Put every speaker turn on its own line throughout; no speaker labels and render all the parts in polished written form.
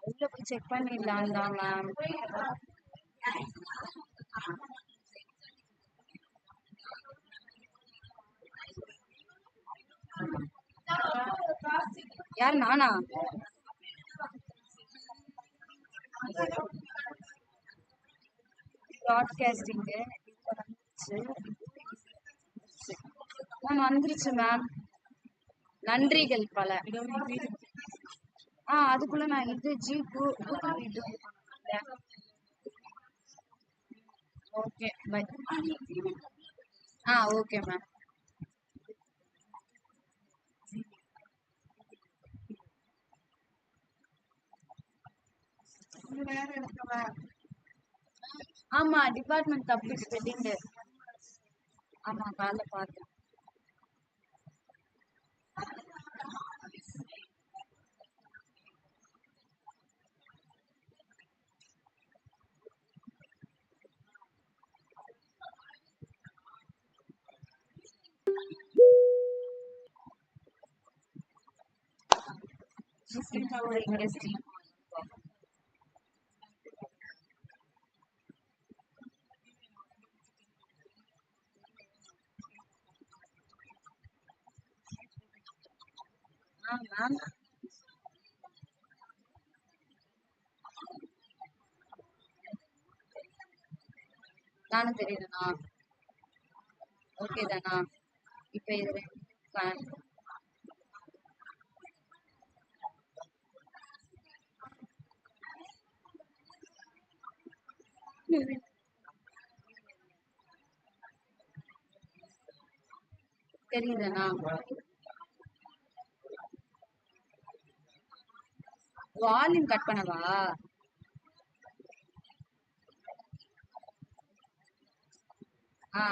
உள்ள போய் செக் பண்ணிடலாம் தான் மேம். யார் நானா? ப்ராட்காஸ்டிங்கு மேம் வந்துருச்சு மேம். நன்றிகள் பல. அதுக்குள்ள நான் இது Google meet okay bye. Okay ma'am. ஆமா டிபார்ட்மெண்ட் தப்பு ஸ்பெல்லிங். ஆமா காலைல பார்த்தேன். Industry ma'am. நானும் தெரியுதுண்ணா. ஓகே தானா? இப்ப இது தெரியுதுண்ணா. வால்யூம் கட் பண்ணவா? ஆ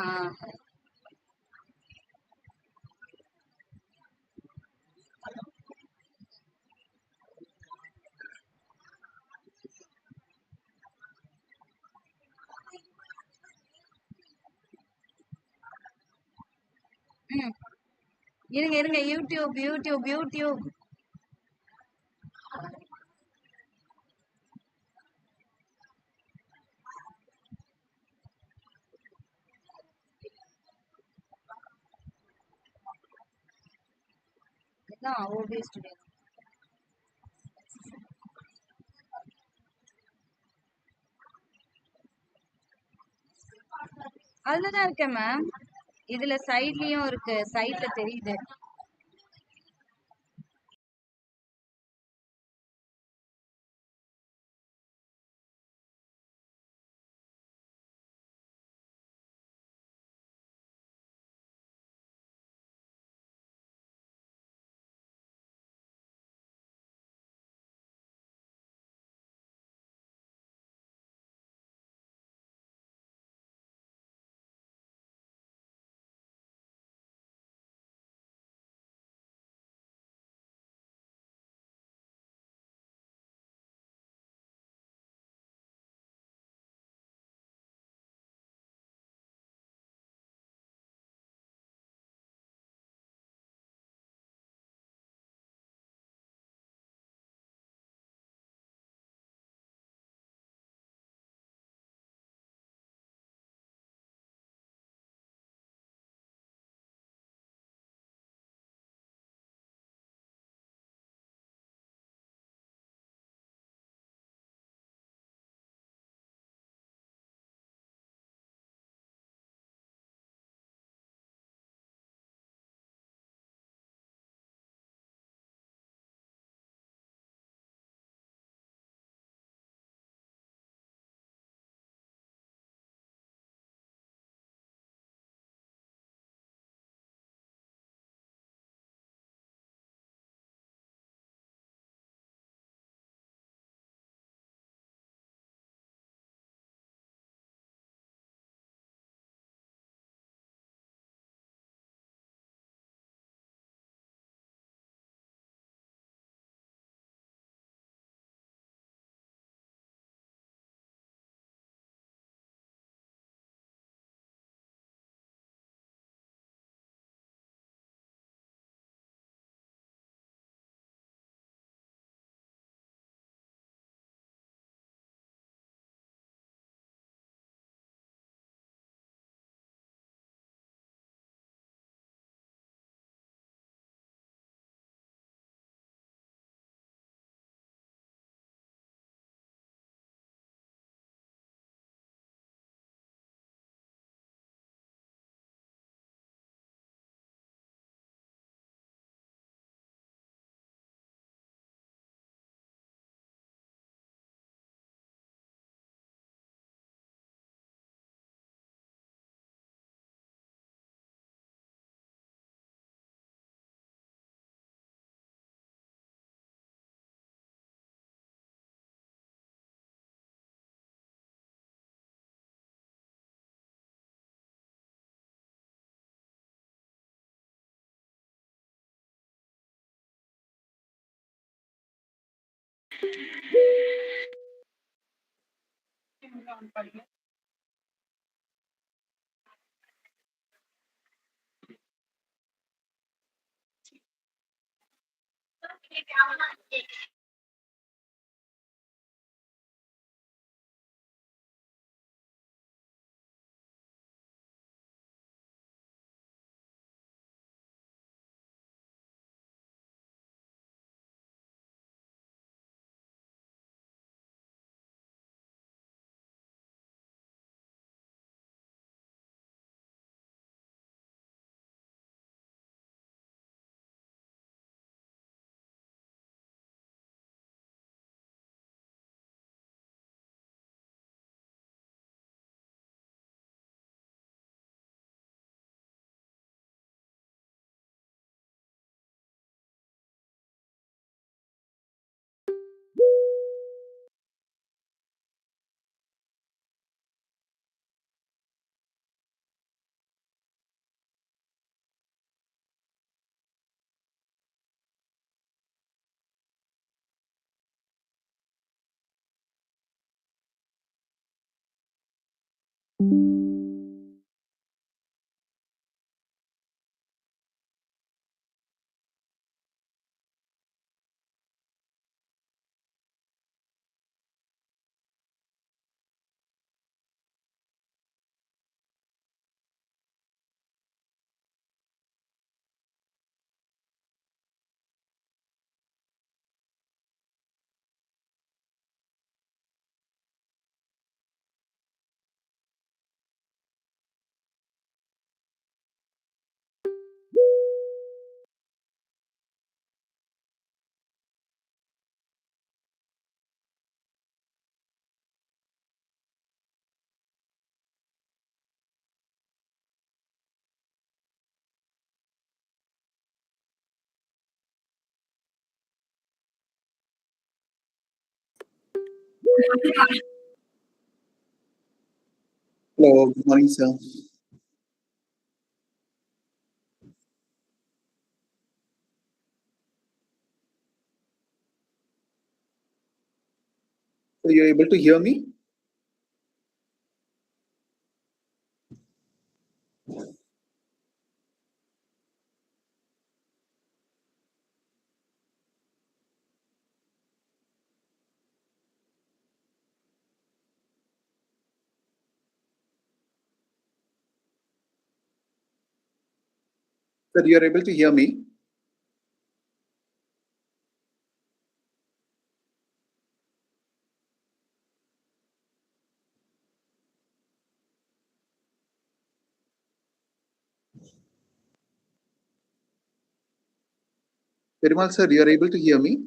இருங்க இருங்க. யூடியூப் யூடியூப் யூடியூப் இதான் ஓபிஎஸ் ஸ்டுடியோ. அதுலதான் இருக்கேன் மேம். இதுல சைட்லயும் இருக்கு. சைட்ல தெரியுது.
Hello, good morning, sir. So you're able to hear me? Sir, you're able to hear me? Perumal, sir, you're able to hear me?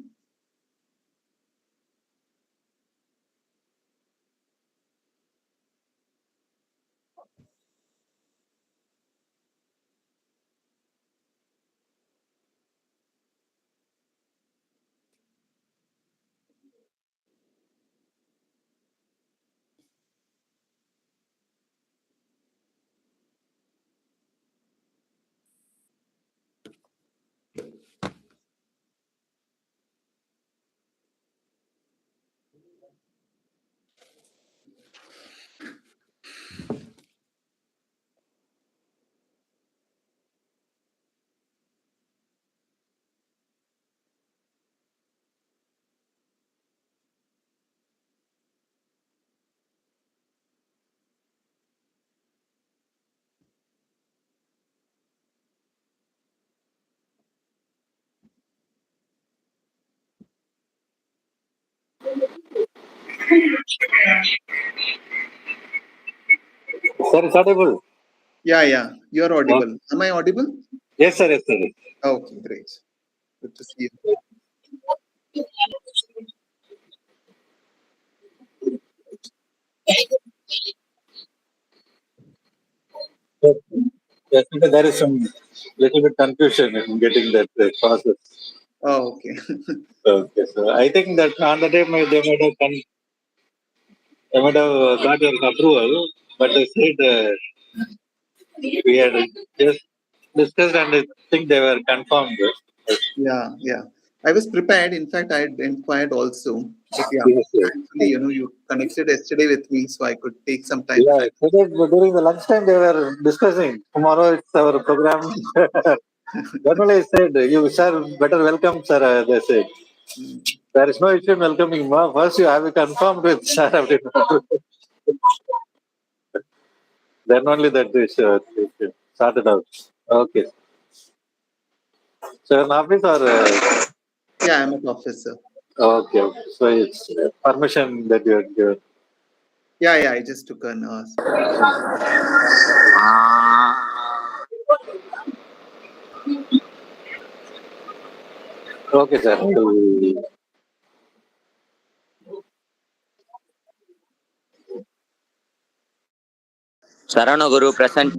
Sir, it's audible.
Yeah, you're audible. Am I audible?
Yes, sir. Yes, sir.
Okay, great. Good to see you.
Yes, because there is some little bit confusion in getting that process.
Oh, okay.
Okay, so I think that on the day they might have got your approval, but they said we had just discussed and I think they were confirmed.
Yeah. I was prepared. In fact, I had inquired also. But yeah,
Yes, sir.
actually, you connected yesterday with me, so I could take some time.
Yeah, today during the lunchtime they were discussing. Tomorrow it's our program. Then only I said, you sir, better welcome, sir. They said.
Mm.
There is no issue in welcoming. First, you have it confirmed with sir. Then only that is sorted out. Okay. So, an office or
Yeah, I'm an officer.
okay, okay. So it's permission that you are given.
Yeah, I just took an
Okay, sir.
Sarana Guru present.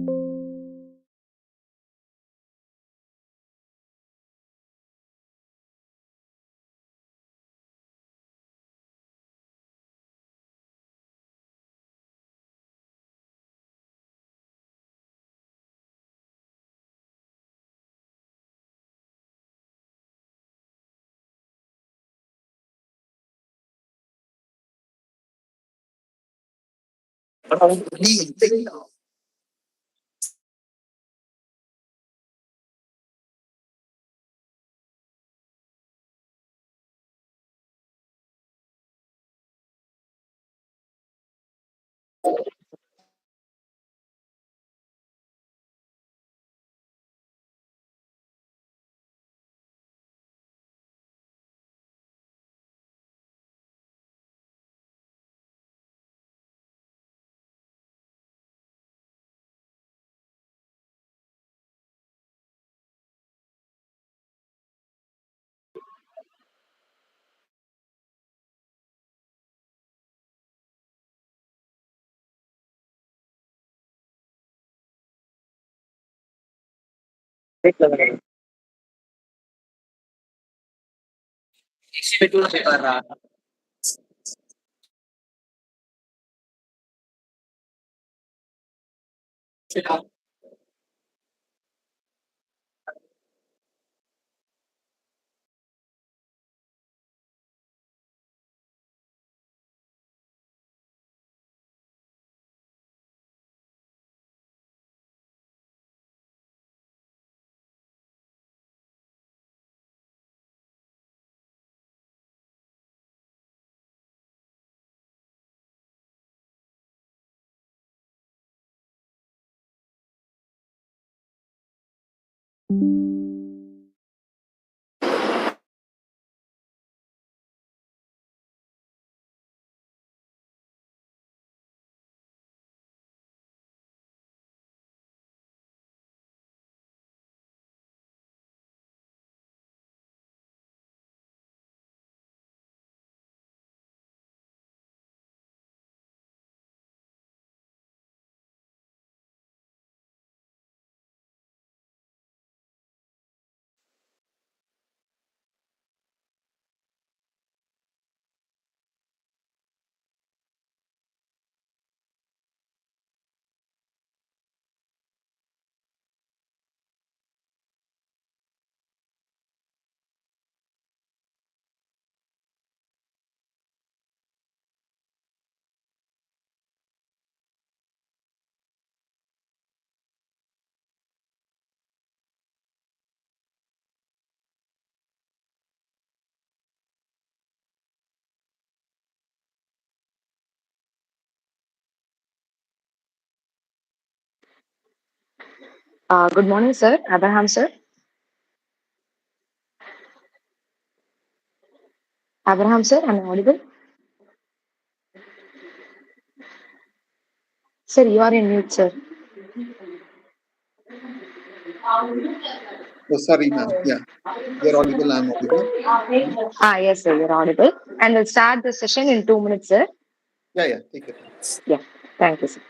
Good morning, sir. Abraham, sir. Abraham, sir. Am I audible? Sir, you are in mute, sir.
Oh, sorry, ma'am. Yeah, you're audible. I'm audible.
Yes, sir. You're audible. And we'll start the session in 2 minutes, sir.
Yeah. Take it.
Yeah. Thank you, sir.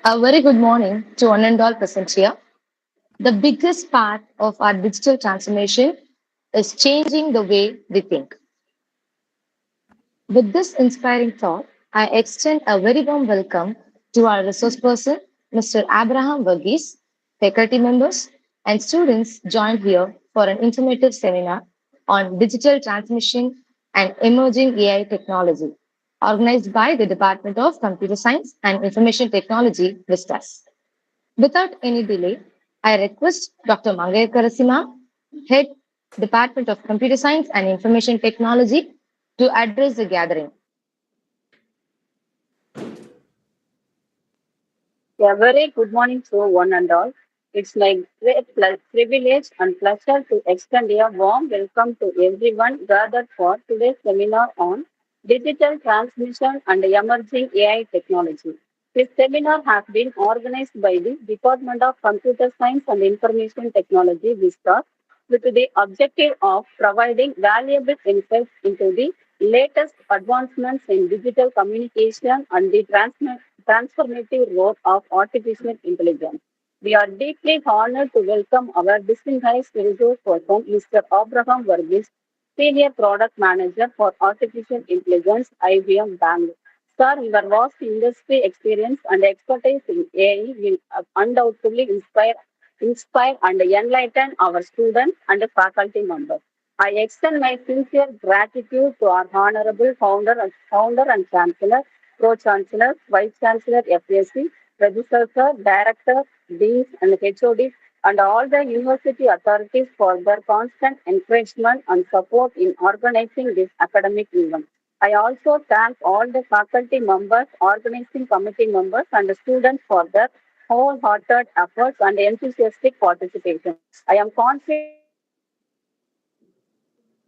A very good morning to one and all present here. The biggest part of our digital transformation is changing the way we think. With this inspiring thought, I extend a very warm welcome to our resource person, Mr. Abraham Verghese, faculty members, and students joined here for an informative seminar on digital transmission and emerging AI technology, organized by the Department of Computer Science and Information Technology, VISTAS. Without any delay, I request Dr. Mangaya Karasima, Head, Department of Computer Science and Information Technology, to address the gathering.
A very good morning to one and all. It's my great privilege and pleasure to extend a warm welcome to everyone gathered for today's seminar on digital transmission and emerging AI technology. This seminar has been organized by the Department of Computer Science and Information Technology, VISTA, with the objective of providing valuable insights into the latest advancements in digital communication and the transformative role of artificial intelligence. We are deeply honored to welcome our distinguished resource person, Mr. Abraham Verghese, Senior Product Manager for Artificial Intelligence, IBM Bangalore. Sir, your vast industry experience and expertise in AI will undoubtedly inspire and enlighten our students and faculty members. I extend my sincere gratitude to our honorable founder and chancellor, pro-chancellor, vice chancellor, FSC, registrar, sir, director, deans, and HOD, and all the university authorities for their constant encouragement and support in organizing this academic event. I also thank all the faculty members, organizing committee members, and the students for their wholehearted efforts and enthusiastic participation. I am confident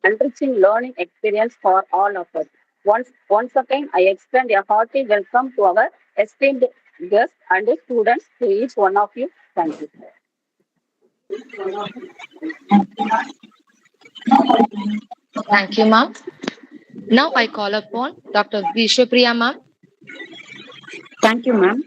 enriching learning experience for all of us. Once again, I extend a hearty welcome to our esteemed guests and students, to each one of you. Thank you.
Thank you, ma'am. Now I call upon Dr. Vishwapriya, ma'am.
Thank you, ma'am.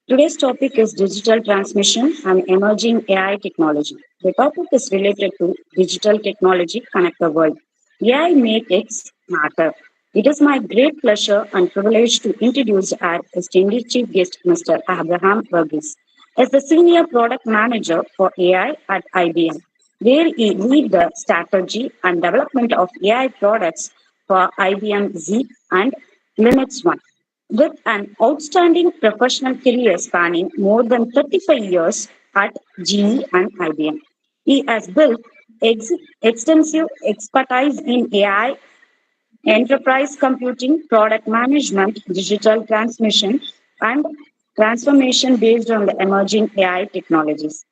Today's topic is digital transmission and emerging AI technology. The topic is related to digital technology connect the world. AI make it matter. It is my great pleasure and privilege to introduce our esteemed chief guest, Mr. Abraham Verghese, as the Senior Product Manager for AI at IBM, where he lead the strategy and development of AI products for IBM Z and Linux One. With an outstanding professional career spanning more than 35 years at GE and IBM, he has built extensive expertise in AI, enterprise computing, product management, digital transmission, and transformation based on the emerging AI technologies.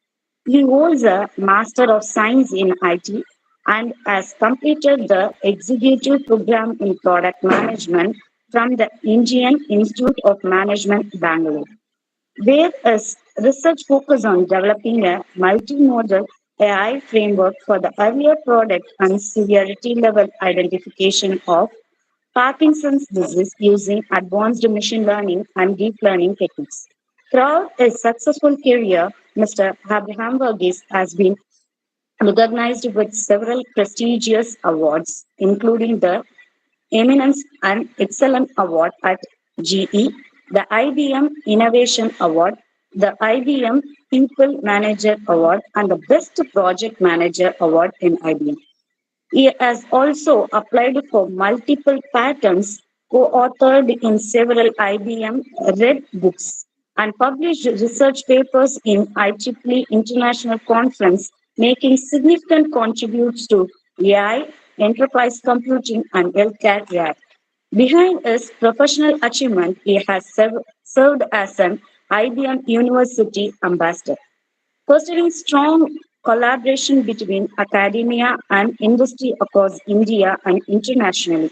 He holds a Master of Science in IT and has completed the Executive Program in Product Management from the Indian Institute of Management, Bangalore, where his research focus on developing a multimodal AI framework for the earlier product and severity level identification of Parkinson's disease using advanced machine learning and deep learning techniques. Throughout his successful career, Mr. Abraham Verghese has been recognized with several prestigious awards, including the Eminence and Excellence Award at GE, the IBM Innovation Award, the IBM People Manager Award, and the Best Project Manager Award in IBM. He has also applied for multiple patents, co-authored in several IBM Red Books, and published research papers in IEEE International Conference, making significant contributions to AI, enterprise computing, and healthcare AI. Behind his professional achievement, he has served as an IBM University ambassador, fostering strong collaboration between academia and industry across India and internationally.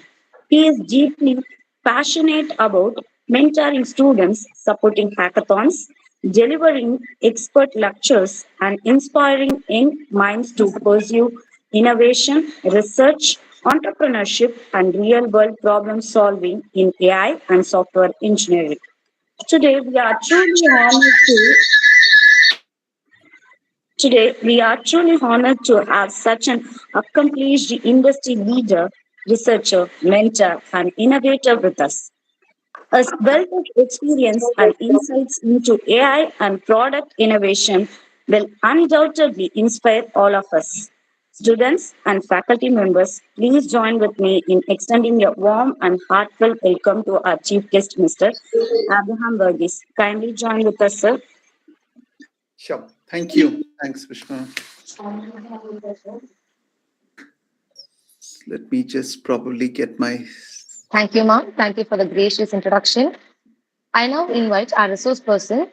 He is deeply passionate about mentoring students, supporting hackathons, delivering expert lectures, and inspiring young minds to pursue innovation, research, entrepreneurship, and real world problem solving in AI and software engineering. Today, we are truly honored to Today, we are truly honored to have such an accomplished industry leader, researcher, mentor, and innovator with us. A wealth of experience and insights into AI and product innovation will undoubtedly inspire all of us. Students and faculty members, please join with me in extending a warm and heartfelt welcome to our chief guest, Mr. Abraham Verghese. Kindly join with us, sir.
Sure. Thank you. Thanks, Vishnu. Let me just probably get my...
Thank you, ma'am. Thank you for the gracious introduction. I now invite our resource person,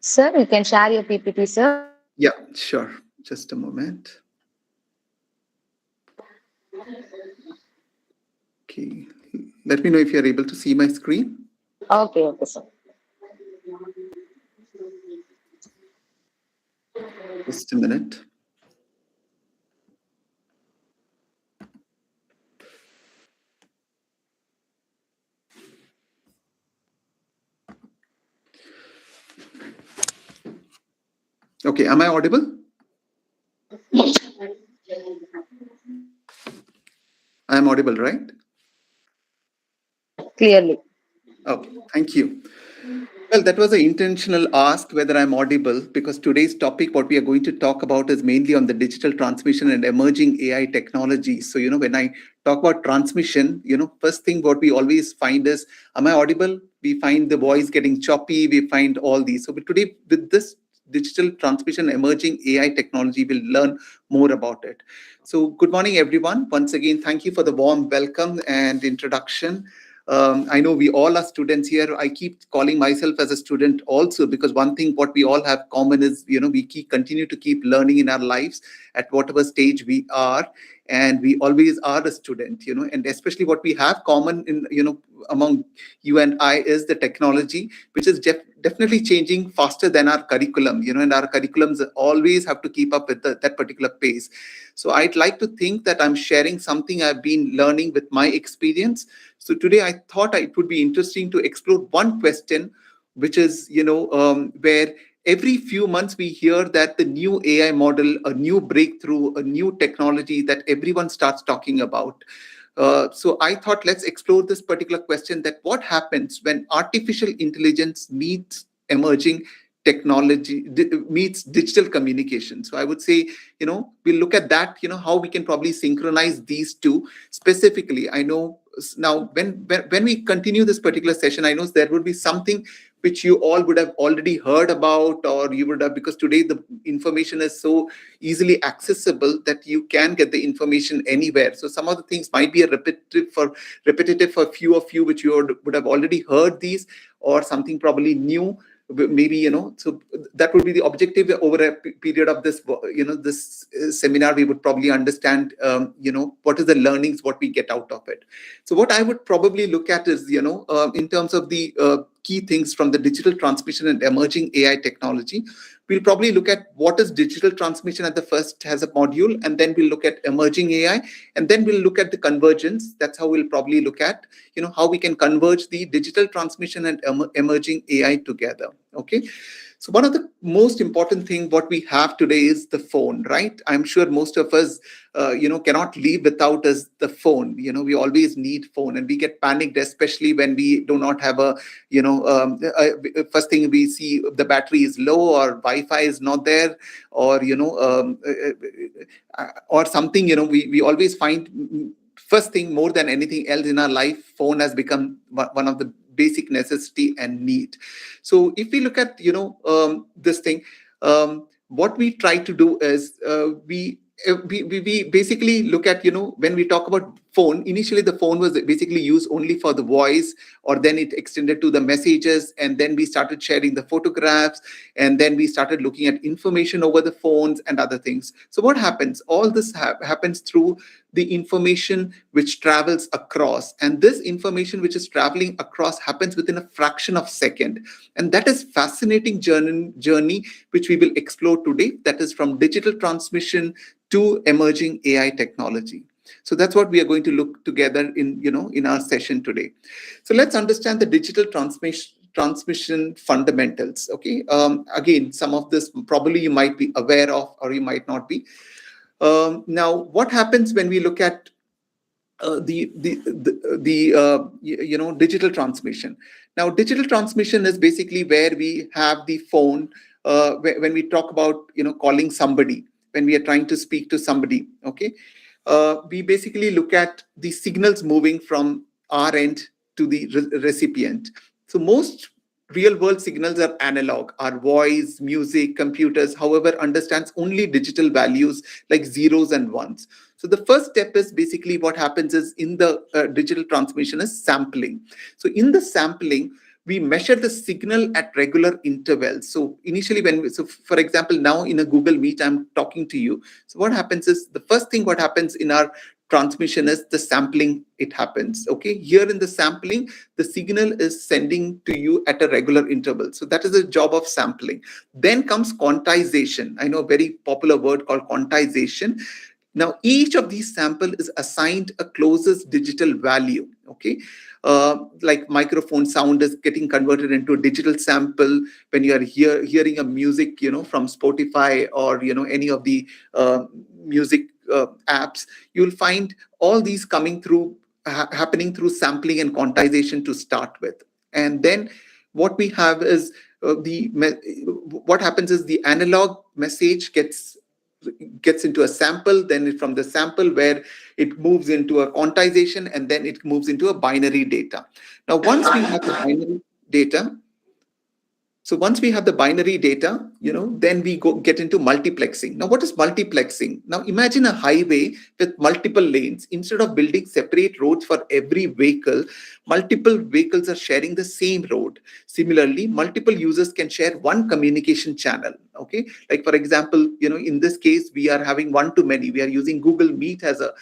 sir. You can share your PPT, sir.
Yeah, sure. Just a moment. Okay. Let me know if you're able to see my screen.
Okay, sir.
Just a minute. Okay, am I audible? I am audible, right?
Clearly.
Okay, thank you. Well, that was an intentional ask whether I'm audible, because today's topic, what we are going to talk about, is mainly on the digital transmission and emerging AI technology. So, when I talk about transmission, first thing what we always find is, am I audible? We find the voice getting choppy. We find all these. So, but today with this digital transmission emerging AI technology, we'll learn more about it. So good morning, everyone. Once again, thank you for the warm welcome and introduction. I know we all are students here. I keep calling myself as a student also, because one thing what we all have common is, we continue to keep learning in our lives at whatever stage we are. And we always are a student, and especially what we have common in, among you and I is the technology, which is definitely changing faster than our curriculum, and our curriculums always have to keep up with that particular pace. So I'd like to think that I'm sharing something I've been learning with my experience. So today I thought it would be interesting to explore one question, which is, where every few months we hear that the new AI model, a new breakthrough, a new technology that everyone starts talking about. So I thought let's explore this particular question, that what happens when artificial intelligence meets emerging technology, meets digital communication. So I would say, we'll look at that, how we can probably synchronize these two. Specifically, I know now when we continue this particular session, I know there would be something which you all would have already heard about, or you would have, because today the information is so easily accessible that you can get the information anywhere. So some of the things might be repetitive for few of you, which you would have already heard these, or something probably new. Maybe, so that would be the objective over a period of this, this seminar. We would probably understand, what is the learnings, what we get out of it. So what I would probably look at is, in terms of the key things from the digital transmission and emerging AI technology, we'll probably look at what is digital transmission at the first as a module, and then we'll look at emerging AI, and then we'll look at the convergence. That's how we'll probably look at, how we can converge the digital transmission and emerging AI together. Okay. So one of the most important thing what we have today is the phone, right? I'm sure most of us, cannot live without us the phone. We always need phone, and we get panicked, especially when we do not have a, first thing we see, the battery is low, or Wi-Fi is not there, or, or something, we always find, first thing, more than anything else in our life, phone has become one of the basic necessity and need. So if we look at, this thing, what we try to do is we basically look at, when we talk about phone, initially the phone was basically used only for the voice, or then it extended to the messages, and then we started sharing the photographs, and then we started looking at information over the phones and other things. So what happens? All this happens through the information which travels across, and this information which is traveling across happens within a fraction of a second. And that is fascinating journey which we will explore today, that is from digital transmission to emerging AI technology. So that's what we are going to look together in our session today. So let's understand the digital transmission fundamentals. Okay, again, some of this probably you might be aware of or you might not be. Now, what happens when we look at digital transmission? Now, digital transmission is basically where we have the phone. When we talk about calling somebody, when we are trying to speak to somebody, okay, we basically look at the signals moving from our end to the recipient. So most real world signals are analog. Our voice, music, computers, however, understands only digital values like zeros and ones. So the first step is basically what happens is in the digital transmission is sampling. So in the sampling, we measure the signal at regular intervals. So initially for example, now in a Google Meet, I'm talking to you. So what happens is the first thing what happens in our transmission is the sampling. It happens. Okay. Here in the sampling, the signal is sending to you at a regular interval. So that is the job of sampling. Then comes quantization. I know a very popular word called quantization. Now, each of these samples is assigned a closest digital value. Okay. Like microphone sound is getting converted into a digital sample when you are hearing a music, from Spotify or, any of the music apps. You'll find all these coming through, happening through sampling and quantization to start with. And then what we have is what happens is the analog message gets into a sample, then from the sample where it moves into a quantization, and then it moves into a binary data. Now, once we have the binary data, then we get into multiplexing. Now, what is multiplexing? Now, imagine a highway with multiple lanes. Instead of building separate roads for every vehicle, multiple vehicles are sharing the same road. Similarly, multiple users can share one communication channel. Okay, like for example, in this case, we are having one-to-many. We are using Google Meet as a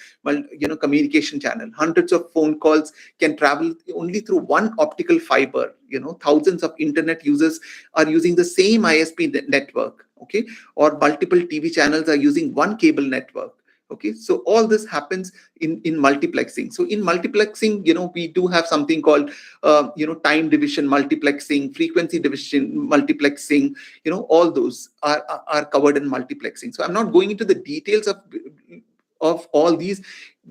communication channel. Hundreds of phone calls can travel only through one optical fiber. Thousands of internet users are using the same ISP network. Okay, or multiple TV channels are using one cable network. Okay, so all this happens in multiplexing. So in multiplexing, we do have something called, time division multiplexing, frequency division multiplexing, all those are covered in multiplexing. So I'm not going into the details of all these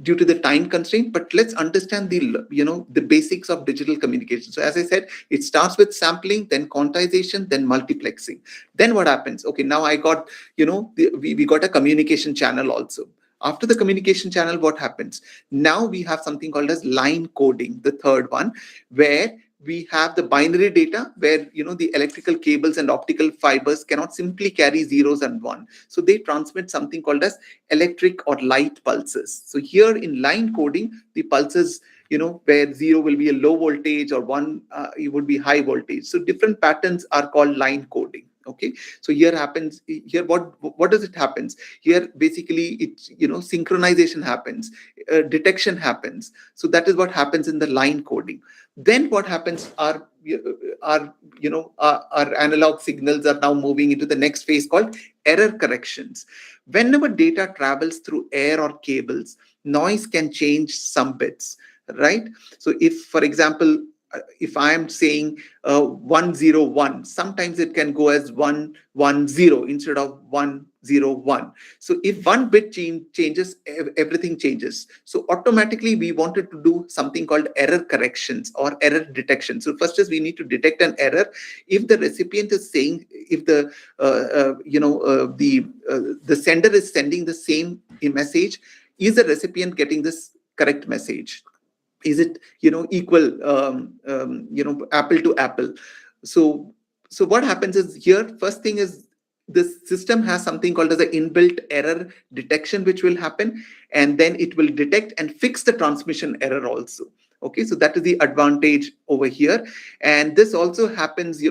due to the time constraint, but let's understand the basics of digital communication. So as I said, it starts with sampling, then quantization, then multiplexing. Then what happens? Okay, now I got, we got a communication channel also. After the communication channel, what happens? Now we have something called as line coding, the third one, where we have the binary data where, the electrical cables and optical fibers cannot simply carry zeros and one. So they transmit something called as electric or light pulses. So here in line coding, the pulses, where zero will be a low voltage or one, it would be high voltage. So different patterns are called line coding. Okay, so here what does it happens here? Basically, synchronization happens, detection happens. So that is what happens in the line coding. Then what happens are our analog signals are now moving into the next phase called error corrections. Whenever data travels through air or cables, noise can change some bits, right? So if, for example, if I am saying 101, sometimes it can go as 110 instead of 101. So if one bit changes, everything changes. So automatically we wanted to do something called error corrections or error detection. So first is we need to detect an error. If the recipient is saying, if the the sender is sending the same message, is the recipient getting this correct message? Is it equal apple to apple? So what happens is here, first thing is this system has something called as an inbuilt error detection, which will happen, and then it will detect and fix the transmission error also. Okay, so that is the advantage over here. And this also happens,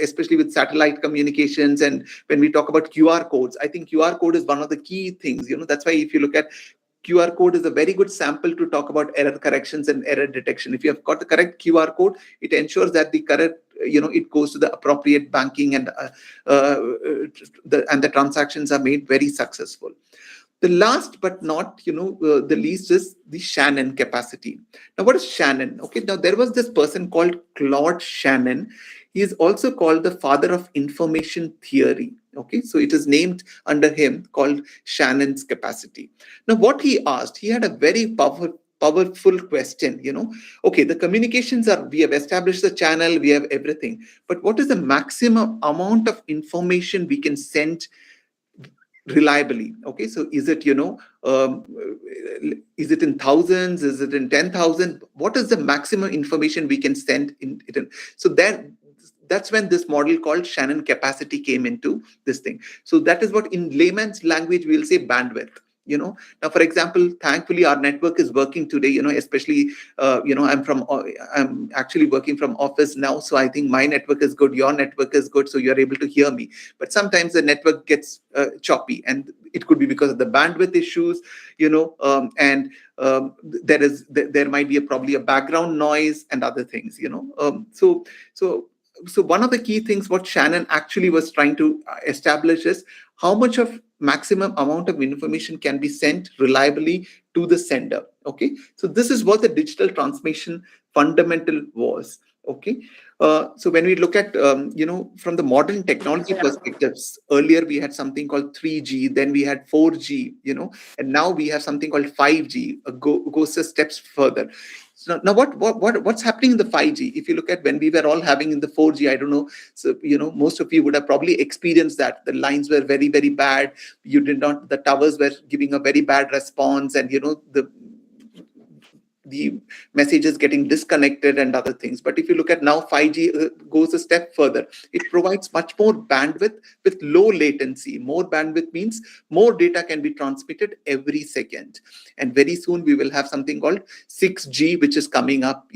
especially with satellite communications. And when we talk about QR codes, I think QR code is one of the key things. That's why if you look at QR code is a very good sample to talk about error corrections and error detection. If you have got the correct QR code, it ensures that the correct, it goes to the appropriate banking, and the transactions are made very successful. The last but not, the least is the Shannon capacity. Now, what is Shannon? Okay, now there was this person called Claude Shannon. He is also called the father of information theory. Okay, so it is named under him, called Shannon's capacity. Now, what he asked, he had a very powerful question. Okay, the communications we have established the channel, we have everything, but what is the maximum amount of information we can send reliably? Okay, so is it is it in thousands, is it in 10,000? What is the maximum information we can send in it? So that's when this model called Shannon capacity came into this thing. So that is what in layman's language we'll say bandwidth. Now, for example, thankfully our network is working today, especially, I'm actually working from office now. So I think my network is good, your network is good, so you're able to hear me. But sometimes the network gets choppy, and it could be because of the bandwidth issues, and there might be probably a background noise and other things, So one of the key things what Shannon actually was trying to establish is how much of maximum amount of information can be sent reliably to the sender. Okay, so this is what the digital transmission fundamental was. Okay, so when we look at from the modern technology perspectives, earlier we had something called 3G, then we had 4G, and now we have something called 5G. Goes a steps further. So now what's happening in the 5G? If you look at when we were all having in the 4G, I don't know, so most of you would have probably experienced that the lines were very, very bad. The towers were giving a very bad response, and the messages getting disconnected and other things. But if you look at now, 5G goes a step further. It provides much more bandwidth with low latency. More bandwidth means more data can be transmitted every second. And very soon we will have something called 6G, which is coming up,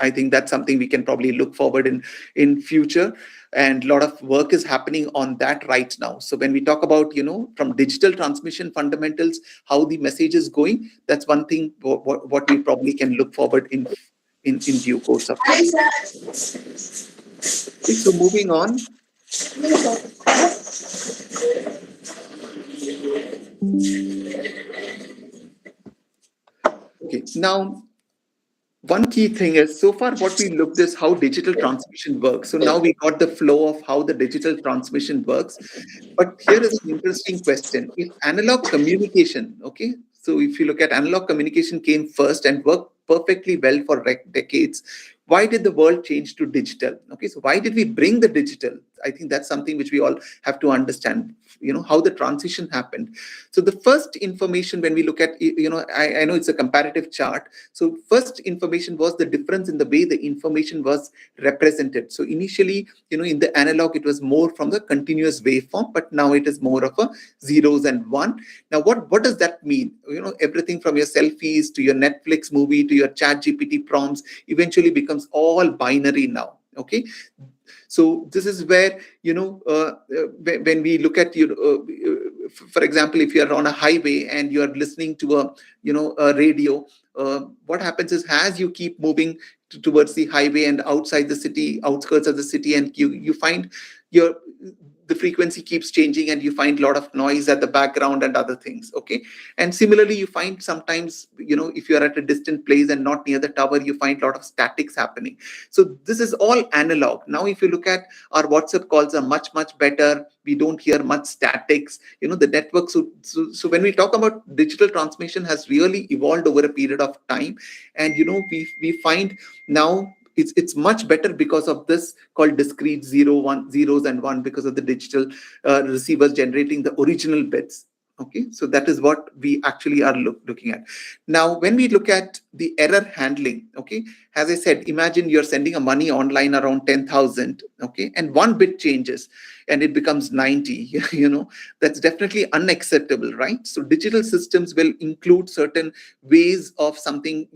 I think that's something we can probably look forward in future, and a lot of work is happening on that right now. So when we talk about from digital transmission fundamentals, how the message is going, that's one thing what we probably can look forward in due course of time. Okay, so moving on. Okay, now one key thing is, so far what we looked is how digital transmission works. So now we got the flow of how the digital transmission works. But here is an interesting question. If analog communication, okay, so if you look at analog communication came first and worked perfectly well for decades, why did the world change to digital? Okay, so why did we bring the digital? I think that's something which we all have to understand, how the transition happened. So the first information when we look at, I know it's a comparative chart. So first information was the difference in the way the information was represented. So initially, in the analog, it was more from the continuous waveform, but now it is more of a zeros and one. Now, what does that mean? Everything from your selfies to your Netflix movie to your ChatGPT prompts eventually becomes all binary now. Okay. So this is where, when we look at, for example, if you're on a highway and you're listening to a radio, what happens is as you keep moving towards the highway and outside the city, outskirts of the city, and you find the frequency keeps changing and you find a lot of noise at the background and other things. Okay. And similarly, you find sometimes, if you're at a distant place and not near the tower, you find a lot of statics happening. So this is all analog. Now, if you look at our WhatsApp calls are much, much better. We don't hear much statics, the network. So when we talk about digital transmission has really evolved over a period of time. And, we find now it's much better because of this called discrete zeros and one, because of the digital receivers generating the original bits. Okay, so that is what we actually are looking at. Now, when we look at the error handling, okay, as I said, imagine you're sending a money online around 10,000, okay, and one bit changes and it becomes 90, that's definitely unacceptable, right? So digital systems will include certain ways of something,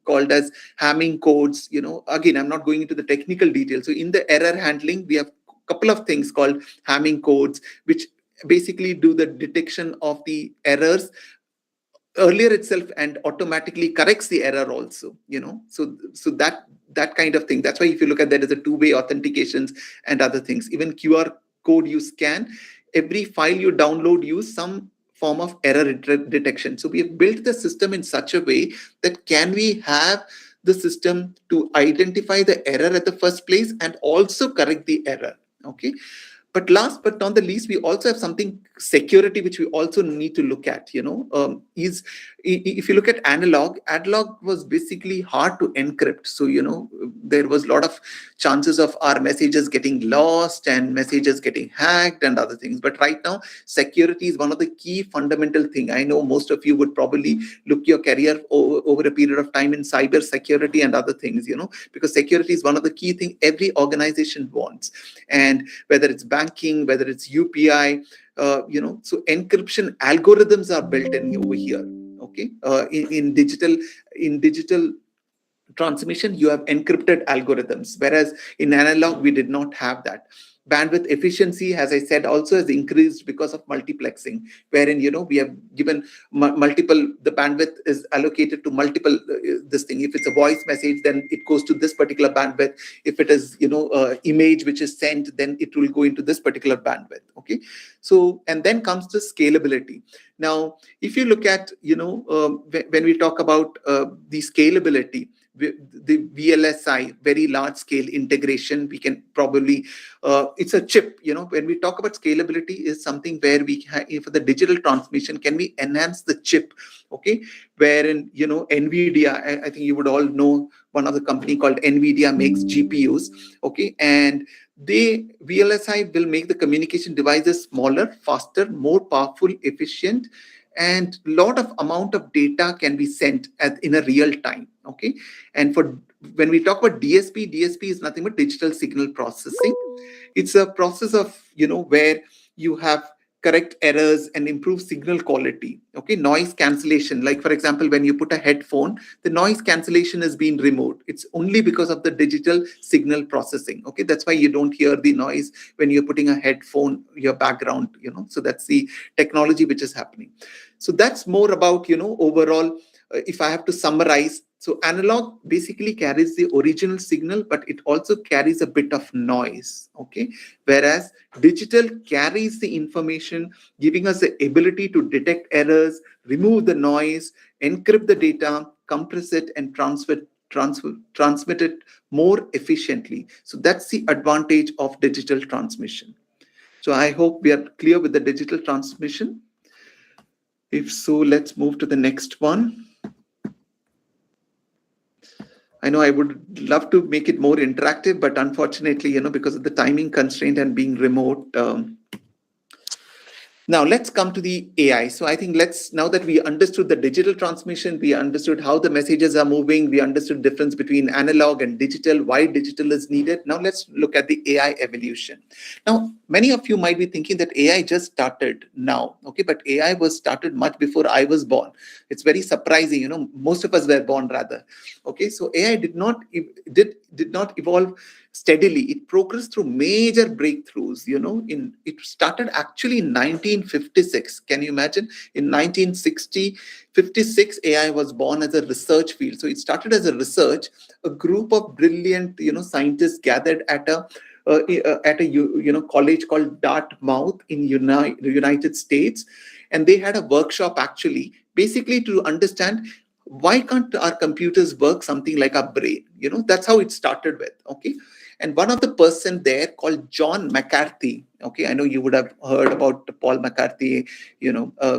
called as Hamming codes, again, I'm not going into the technical details. So in the error handling, we have a couple of things called Hamming codes, which basically do the detection of the errors earlier itself and automatically corrects the error also, so that kind of thing. That's why if you look at that as a two-way authentications and other things, even QR code you scan, every file you download use some form of error detection. So we have built the system in such a way that can we have the system to identify the error at the first place and also correct the error. Okay, but last but not the least, we also have something security, which we also need to look at, is if you look at analog was basically hard to encrypt. So, there was a lot of chances of our messages getting lost and messages getting hacked and other things. But right now, security is one of the key fundamental thing. I know most of you would probably look your career over a period of time in cyber security and other things, because security is one of the key thing every organization wants. And whether it's banking, whether it's UPI, so encryption algorithms are built in over here. Okay, in digital transmission, you have encrypted algorithms, whereas in analog we did not have that. Bandwidth efficiency, as I said, also has increased because of multiplexing, wherein we have given multiple. The bandwidth is allocated to multiple. This thing. If it's a voice message, then it goes to this particular bandwidth. If it is image which is sent, then it will go into this particular bandwidth. Okay, so and then comes the scalability. Now, if you look at when we talk about the scalability, the VLSI, very large scale integration, we can probably, it's a chip, when we talk about scalability is something where we for the digital transmission, can we enhance the chip, okay, wherein, NVIDIA, I think you would all know one of the company called NVIDIA makes GPUs, okay, and VLSI will make the communication devices smaller, faster, more powerful, efficient, and lot of amount of data can be sent in a real time. Okay, and when we talk about DSP is nothing but digital signal processing. It's a process of where you have correct errors and improve signal quality. Okay, noise cancellation, like for example, when you put a headphone, the noise cancellation is being removed. It's only because of the digital signal processing. Okay, that's why you don't hear the noise when you're putting a headphone, your background, so that's the technology which is happening. So that's more about overall, if I have to summarize. So analog basically carries the original signal, but it also carries a bit of noise, okay? Whereas digital carries the information, giving us the ability to detect errors, remove the noise, encrypt the data, compress it, and transmit it more efficiently. So that's the advantage of digital transmission. So I hope we are clear with the digital transmission. If so, let's move to the next one. I know I would love to make it more interactive, but unfortunately, because of the timing constraint and being remote. Now let's come to the AI. So I think now that we understood the digital transmission, we understood how the messages are moving, we understood the difference between analog and digital, why digital is needed. Now let's look at the AI evolution. Now, many of you might be thinking that AI just started now, okay? But AI was started much before I was born. It's very surprising, most of us were born rather. Okay, so AI did not evolve steadily. It progressed through major breakthroughs. It started actually in 1956. Can you imagine? In 1956, AI was born as a research field. So it started as a research. A group of brilliant, scientists gathered at a college called Dartmouth in the United States, and they had a workshop actually, basically to understand why can't our computers work something like our brain. That's how it started with. Okay. And one of the person there called John McCarthy. Okay, I know you would have heard about Paul McCarthy.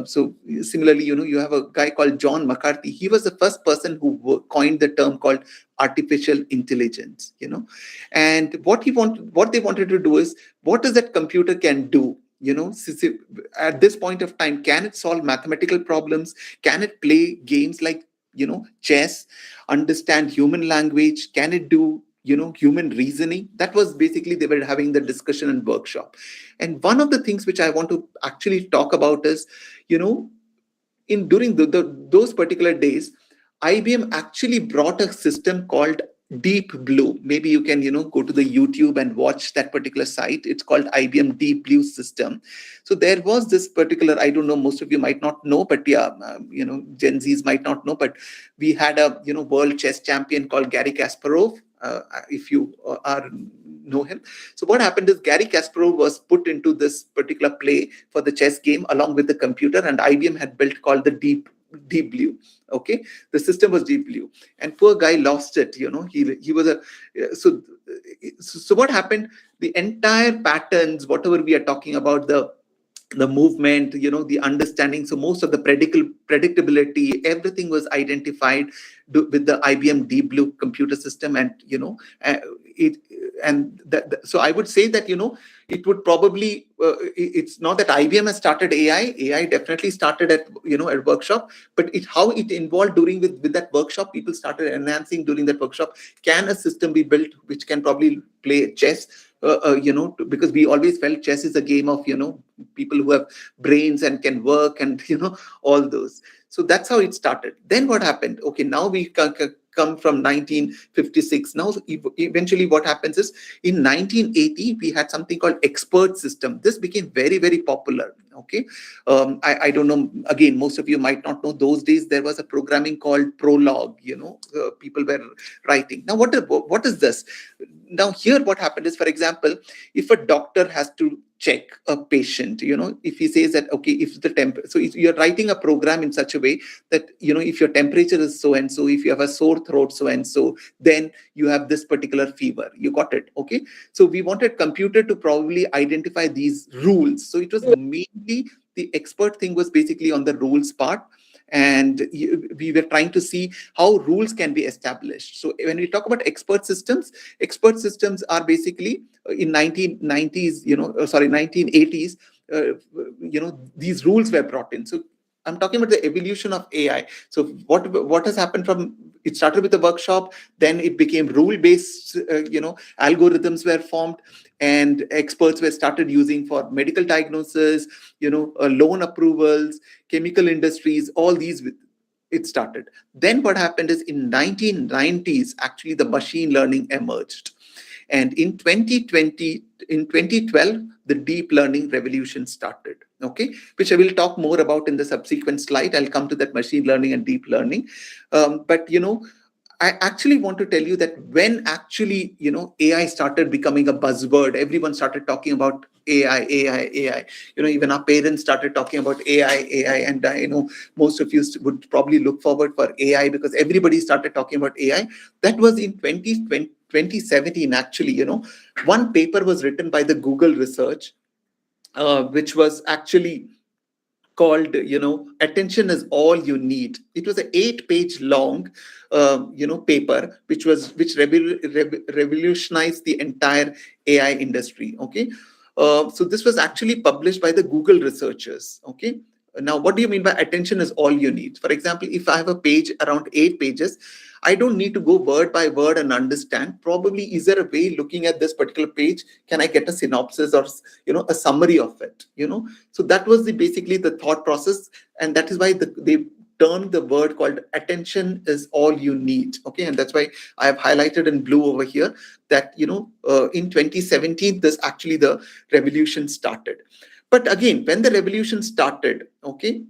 So similarly, you have a guy called John McCarthy. He was the first person who coined the term called artificial intelligence. And what they wanted to do is, what does that computer can do? at this point of time, can it solve mathematical problems? Can it play games like chess, understand human language? Can it do human reasoning? That was basically, they were having the discussion and workshop. And one of the things which I want to actually talk about is, during those particular days, IBM actually brought a system called Deep Blue. Maybe you can go to the YouTube and watch that particular site. It's called IBM Deep Blue system. So there was this particular, I don't know, most of you might not know, but yeah, Gen Zs might not know, but we had a world chess champion called Garry Kasparov. If you know him. So what happened is, Garry Kasparov was put into this particular play for the chess game along with the computer, and IBM had built called the Deep Blue. Okay, the system was Deep Blue, and poor guy lost it. He was so what happened? The entire patterns, whatever we are talking about, the movement, the understanding. So most of the predictability, everything was identified with the IBM Deep Blue computer system, and so I would say that it would probably it's not that IBM has started AI. AI definitely started at at workshop, but how it involved with that workshop, people started enhancing during that workshop. Can a system be built which can probably play chess? Because we always felt chess is a game of people who have brains and can work and all those. So that's how it started. Then what happened? Okay, now we come from 1956. Now eventually what happens is, in 1980 we had something called expert system. This became very, very popular. Okay, I don't know, again, most of you might not know, those days there was a programming called Prolog. People were writing. Now what is this? Now here what happened is, for example, if a doctor has to check a patient, if he says that, okay, if you're writing a program in such a way that, if your temperature is so and so, if you have a sore throat so and so, then you have this particular fever. You got it? Okay. So we wanted computer to probably identify these rules. So it was mainly, the expert thing was basically on the rules part. And we were trying to see how rules can be established. So when we talk about expert systems are basically in 1980s, these rules were brought in. So I'm talking about the evolution of AI. So what has happened from, it started with a workshop, then it became rule-based, algorithms were formed, and experts were started using for medical diagnosis, loan approvals, chemical industries, all these, it started. Then what happened is, in 1990s, actually the machine learning emerged. And in 2012, the deep learning revolution started, okay, which I will talk more about in the subsequent slide. I'll come to that machine learning and deep learning. But I actually want to tell you that when actually, AI started becoming a buzzword, everyone started talking about AI. Even our parents started talking about AI. And I know most of you would probably look forward for AI because everybody started talking about AI. That was in 2017, actually. One paper was written by the Google research, which was actually called, Attention is All You Need. It was an 8-page long, paper, which revolutionized the entire AI industry. Okay, so this was actually published by the Google researchers. Okay, now what do you mean by attention is all you need? For example, if I have a page around 8 pages, I don't need to go word by word and understand. Probably, is there a way, looking at this particular page, can I get a synopsis or a summary of it? So that was basically the thought process, and that is why they termed the word called attention is all you need. Okay, and that's why I have highlighted in blue over here that in 2017 this actually the revolution started. But again, when the revolution started, okay,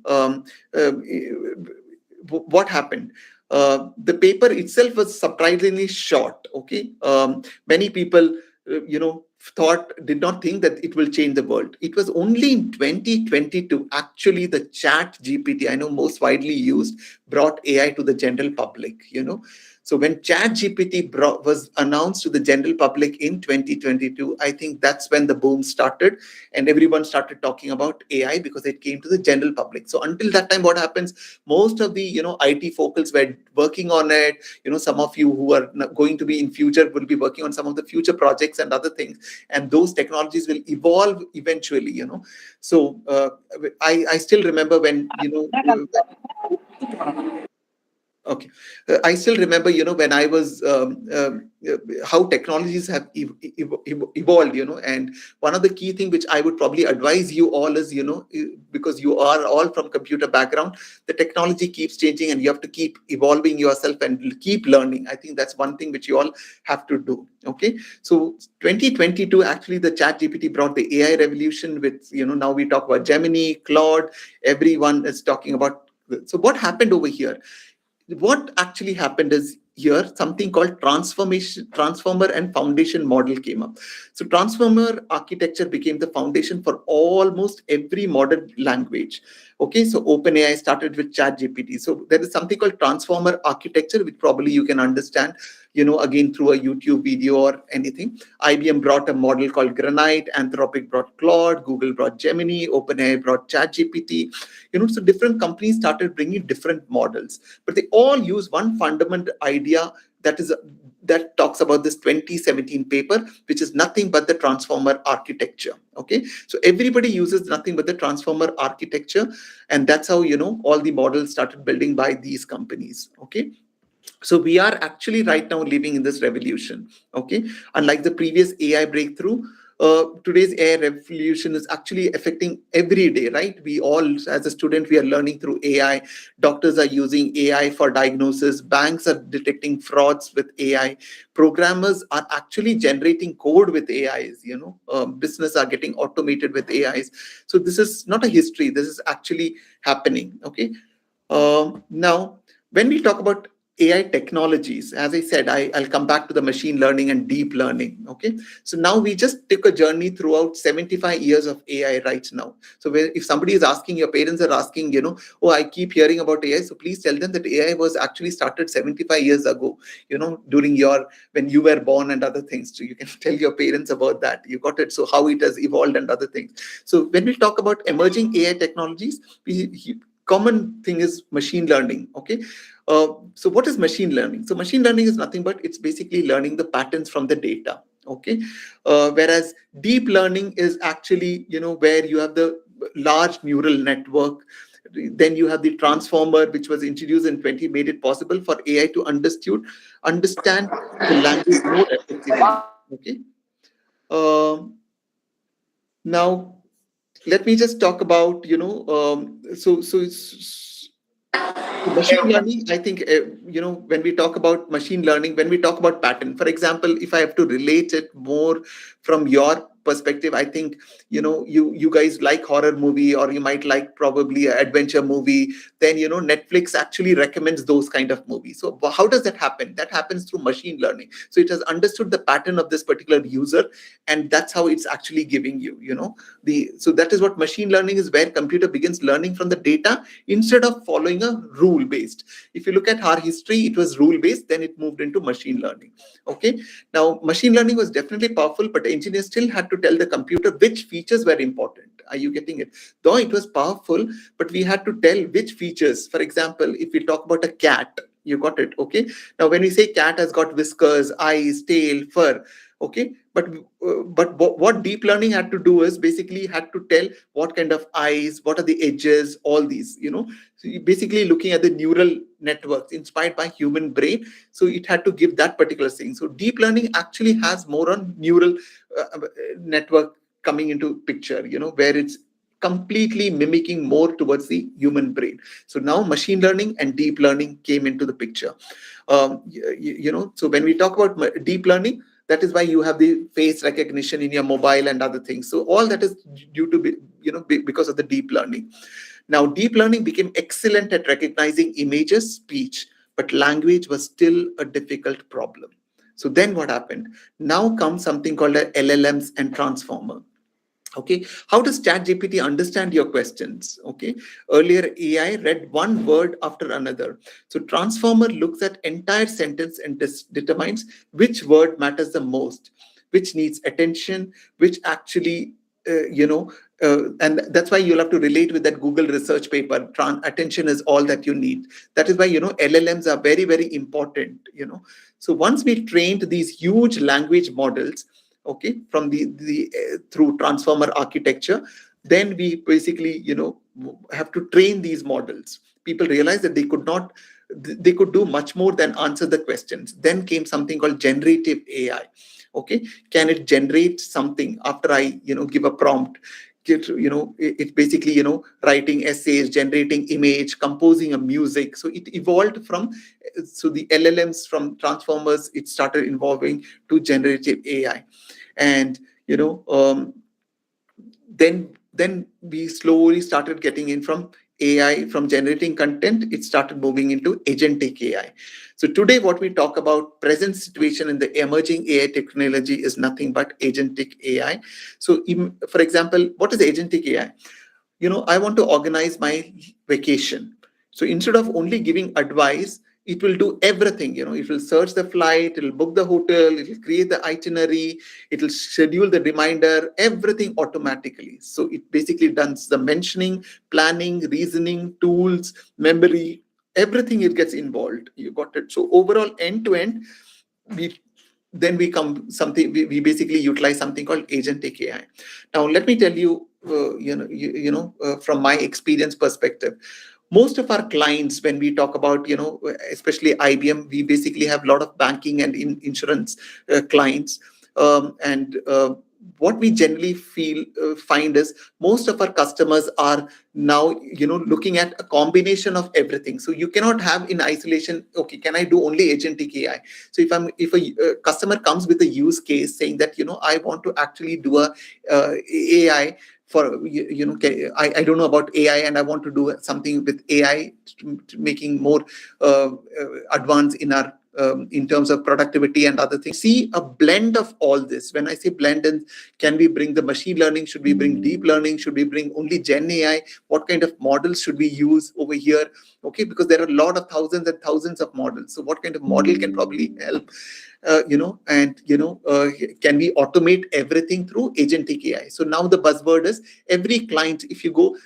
what happened? The paper itself was surprisingly short. Okay, many people, did not think that it will change the world. It was only in 2022, actually, the Chat GPT, I know most widely used, brought AI to the general public. So when ChatGPT was announced to the general public in 2022, I think that's when the boom started and everyone started talking about AI because it came to the general public. So until that time, what happens? Most of the IT focals were working on it. Some of you who are going to be in future will be working on some of the future projects and other things, and those technologies will evolve eventually. So I still remember when Okay. I still remember, when I was, how technologies have evolved, and one of the key things which I would probably advise you all is, because you are all from computer background, the technology keeps changing and you have to keep evolving yourself and keep learning. I think that's one thing which you all have to do. Okay. So 2022, actually, the ChatGPT brought the AI revolution with, now we talk about Gemini, Claude, everyone is talking about. So what happened over here? What actually happened is here something called transformer and foundation model came up. So transformer architecture became the foundation for almost every modern language. Okay, so OpenAI started with ChatGPT. So there is something called transformer architecture, which probably you can understand, again through a YouTube video or anything. IBM brought a model called Granite, Anthropic brought Claude, Google brought Gemini, OpenAI brought ChatGPT. So different companies started bringing different models, but they all use one fundamental idea that talks about this 2017 paper, which is nothing but the transformer architecture. Okay, so everybody uses nothing but the transformer architecture, and that's how all the models started building by these companies. Okay. So we are actually right now living in this revolution. Okay, unlike the previous AI breakthrough, today's AI revolution is actually affecting every day, right? We all, as a student, we are learning through AI. Doctors are using AI for diagnosis. Banks are detecting frauds with AI. Programmers are actually generating code with AIs. Business are getting automated with AIs. So this is not a history. This is actually happening. Okay. Now, when we talk about AI technologies, as I said, I'll come back to the machine learning and deep learning. Okay, so now we just took a journey throughout 75 years of AI right now. So if somebody is asking, your parents are asking, oh, I keep hearing about AI, so please tell them that AI was actually started 75 years ago, during when you were born and other things. So you can tell your parents about that. You got it. So how it has evolved and other things. So when we talk about emerging AI technologies, common thing is machine learning. Okay. So what is machine learning? So machine learning is nothing but it's basically learning the patterns from the data. Okay. Whereas deep learning is actually, where you have the large neural network. Then you have the transformer, which was introduced in 2020, made it possible for AI to understand the language more effectively. Okay. Now, let me just talk about, machine learning, I think, when we talk about machine learning, when we talk about pattern, for example, if I have to relate it more from your perspective, I think, you guys like horror movie, or you might like probably an adventure movie, then, Netflix actually recommends those kind of movies. So how does that happen? That happens through machine learning. So it has understood the pattern of this particular user, and that's how it's actually giving you, so that is what machine learning is, where computer begins learning from the data instead of following a rule based. If you look at our history, it was rule based, then it moved into machine learning. Okay. Now, machine learning was definitely powerful, but engineers still had to tell the computer which features were important. Are you getting it? Though it was powerful, but we had to tell which features. For example, if we talk about a cat, you got it. Okay. Now, when we say cat has got whiskers, eyes, tail, fur, okay, but what deep learning had to do is basically had to tell what kind of eyes, what are the edges, all these, so basically looking at the neural networks inspired by human brain. So it had to give that particular thing. So deep learning actually has more on neural network coming into picture, where it's completely mimicking more towards the human brain. So now machine learning and deep learning came into the picture. So when we talk about deep learning, that is why you have the face recognition in your mobile and other things. So all that is due to because of the deep learning. Now, deep learning became excellent at recognizing images, speech, but language was still a difficult problem. So then what happened? Now comes something called LLMs and transformer. Okay, how does ChatGPT understand your questions? Okay, earlier AI read one word after another. So Transformer looks at entire sentence and determines which word matters the most, which needs attention, which actually, and that's why you'll have to relate with that Google research paper. Attention is all that you need. That is why LLMs are very, very important. So once we trained these huge language models, okay, from the through transformer architecture, then we basically have to train these models. People realized that they could do much more than answer the questions. Then came something called generative AI. Okay, can it generate something after I give a prompt? It's basically writing essays, generating image, composing a music. So it evolved from, so the LLMs from transformers, it started evolving to generative AI. And then we slowly started getting in from AI, from generating content, it started moving into agentic AI. So today what we talk about, present situation in the emerging AI technology, is nothing but agentic AI. So for example, what is agentic AI? I want to organize my vacation. So instead of only giving advice, it will do everything. It will search the flight, it will book the hotel, it will create the itinerary, it will schedule the reminder, everything automatically. So it basically does the mentioning, planning, reasoning, tools, memory, everything, it gets involved. You got it. So overall, end to end, we basically utilize something called agentic AI. Now let me tell you, from my experience perspective, most of our clients, when we talk about, especially IBM, we basically have a lot of banking and insurance clients. And what we generally find is most of our customers are now, looking at a combination of everything. So you cannot have in isolation, okay, can I do only agentic AI? So if a customer comes with a use case saying that, I want to actually do a AI for, I don't know about AI and I want to do something with AI to making more advanced in our in terms of productivity and other things. See a blend of all this. When I say blend, and can we bring the machine learning? Should we bring deep learning? Should we bring only Gen AI? What kind of models should we use over here? Okay, because there are a lot of thousands and thousands of models. So what kind of model can probably help? Can we automate everything through agentic AI? So now the buzzword is every client, if you go,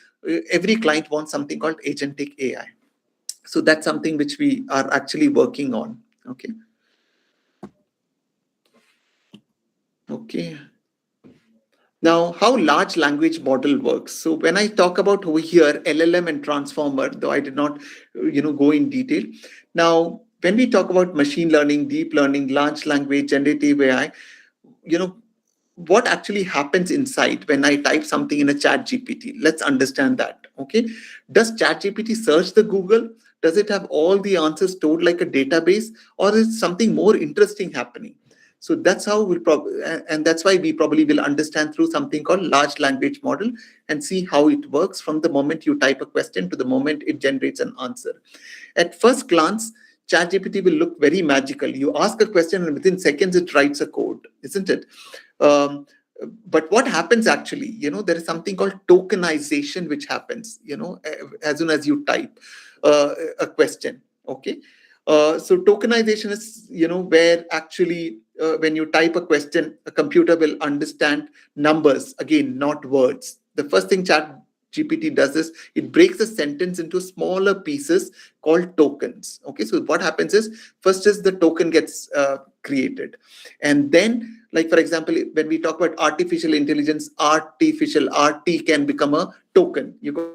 every client wants something called agentic AI. So that's something which we are actually working on. Okay. Okay. Now, how large language model works. So when I talk about over here, LLM and transformer, though I did not, go in detail. Now, when we talk about machine learning, deep learning, large language, generative AI, what actually happens inside when I type something in a ChatGPT? Let's understand that. Okay. Does ChatGPT search the Google? Does it have all the answers stored like a database, or is something more interesting happening? So that's how and that's why we probably will understand through something called large language model and see how it works from the moment you type a question to the moment it generates an answer. At first glance, ChatGPT will look very magical. You ask a question and within seconds it writes a code, isn't it? But what happens actually, there is something called tokenization which happens, as soon as you type a question. Okay. So tokenization is, where actually when you type a question, a computer will understand numbers, again, not words. The first thing ChatGPT does is it breaks a sentence into smaller pieces called tokens. Okay, so what happens is first is the token gets created, and then, like for example, when we talk about artificial intelligence, RT can become a token. You got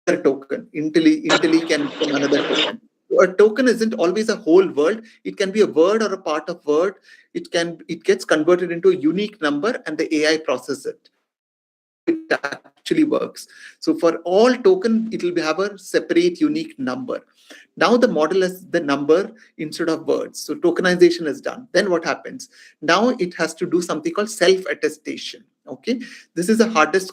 a token. Intelli can become another token. A token isn't always a whole word. It can be a word or a part of word. It gets converted into a unique number and the AI processes it. It actually works. So for all token, it will have a separate unique number. Now the model has the number instead of words. So tokenization is done. Then what happens? Now it has to do something called self-attestation. Okay, this is the hardest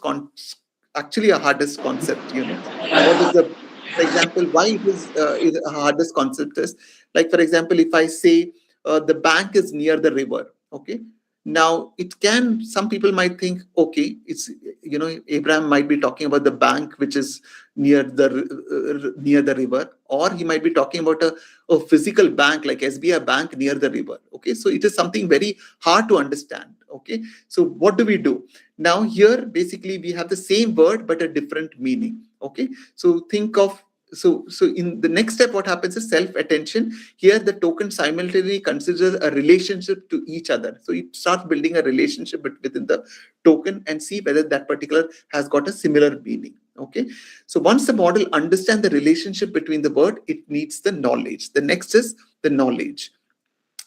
actually a hardest concept. What is the, for example, why it is a hardest concept is, like for example, if I say the bank is near the river. Okay. Now, some people might think, okay, it's, Abraham might be talking about the bank which is near the river, or he might be talking about a physical bank like SBI Bank near the river. Okay, so it is something very hard to understand. Okay, so what do we do? Now here, basically, we have the same word but a different meaning. Okay, so think of, so in the next step, what happens is self-attention. Here, the token simultaneously considers a relationship to each other. So it starts building a relationship within the token and see whether that particular has got a similar meaning. Okay, so once the model understands the relationship between the word, it needs the knowledge. The next is the knowledge.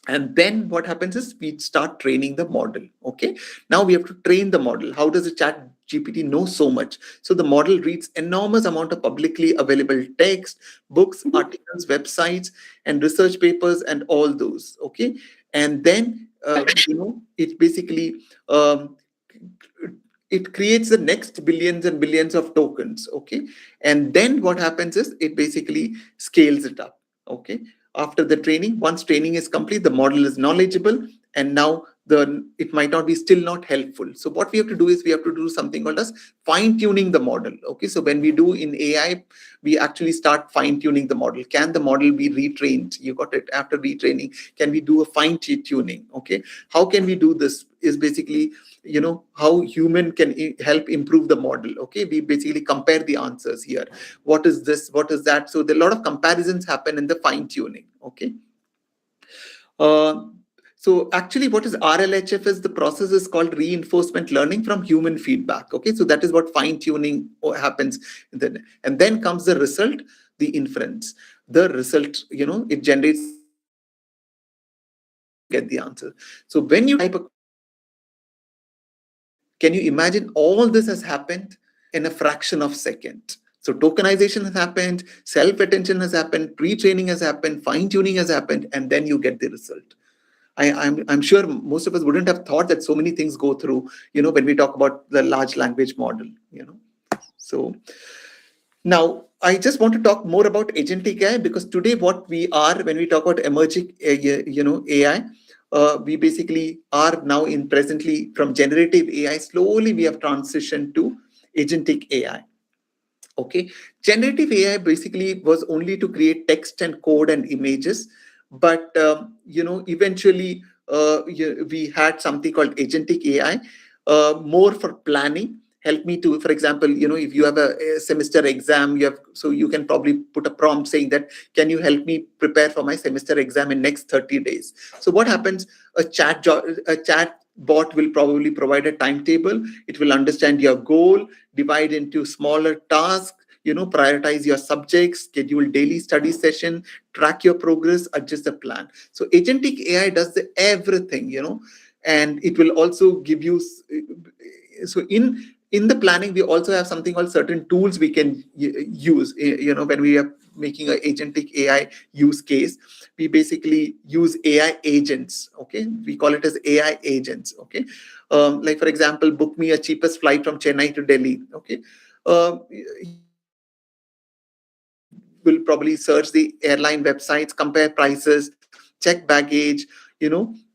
And then what happens is we start training the model. Okay, now we have to train the model. How does a chat GPT know so much? So the model reads enormous amount of publicly available text, books, articles, websites, and research papers, and all those. Okay, and then it basically it creates the next billions and billions of tokens. Okay, and then what happens is it basically scales it up. Okay, after the training, once training is complete, the model is knowledgeable, and now it might not be still not helpful. So what we have to do is we have to do something called as fine-tuning the model. Okay, so when we do in AI, we actually start fine-tuning the model. Can the model be retrained? You got it. After retraining, can we do a fine-tuning? Okay, how can we do this? Is basically, how human can help improve the model. Okay, we basically compare the answers here. What is this? What is that? So there are a lot of comparisons happen in the fine-tuning. Okay. So actually what is RLHF is the process is called reinforcement learning from human feedback. Okay, so that is what fine-tuning happens. And then comes the result, the inference. The result, it generates, get the answer. So when you type can you imagine all this has happened in a fraction of a second? So tokenization has happened, self-attention has happened, pre-training has happened, fine-tuning has happened, and then you get the result. I'm sure most of us wouldn't have thought that so many things go through, when we talk about the large language model, So now I just want to talk more about agentic AI, because today what we are, when we talk about emerging, AI, we basically are now presently from generative AI, slowly we have transitioned to agentic AI. Okay, generative AI basically was only to create text and code and images, but eventually we had something called agentic AI, more for planning. Help me to, for example, if you have a semester exam, you can probably put a prompt saying that, can you help me prepare for my semester exam in next 30 days? So what happens? A chat bot will probably provide a timetable. It will understand your goal, divide into smaller tasks, prioritize your subjects, schedule daily study session, track your progress, adjust the plan. So agentic AI does everything, and it will also give you. So in the planning, we also have something called certain tools we can use. When we are making an agentic AI use case, we basically use AI agents. Okay, we call it as AI agents. Okay, like for example, book me a cheapest flight from Chennai to Delhi. Okay, will probably search the airline websites, compare prices, check baggage,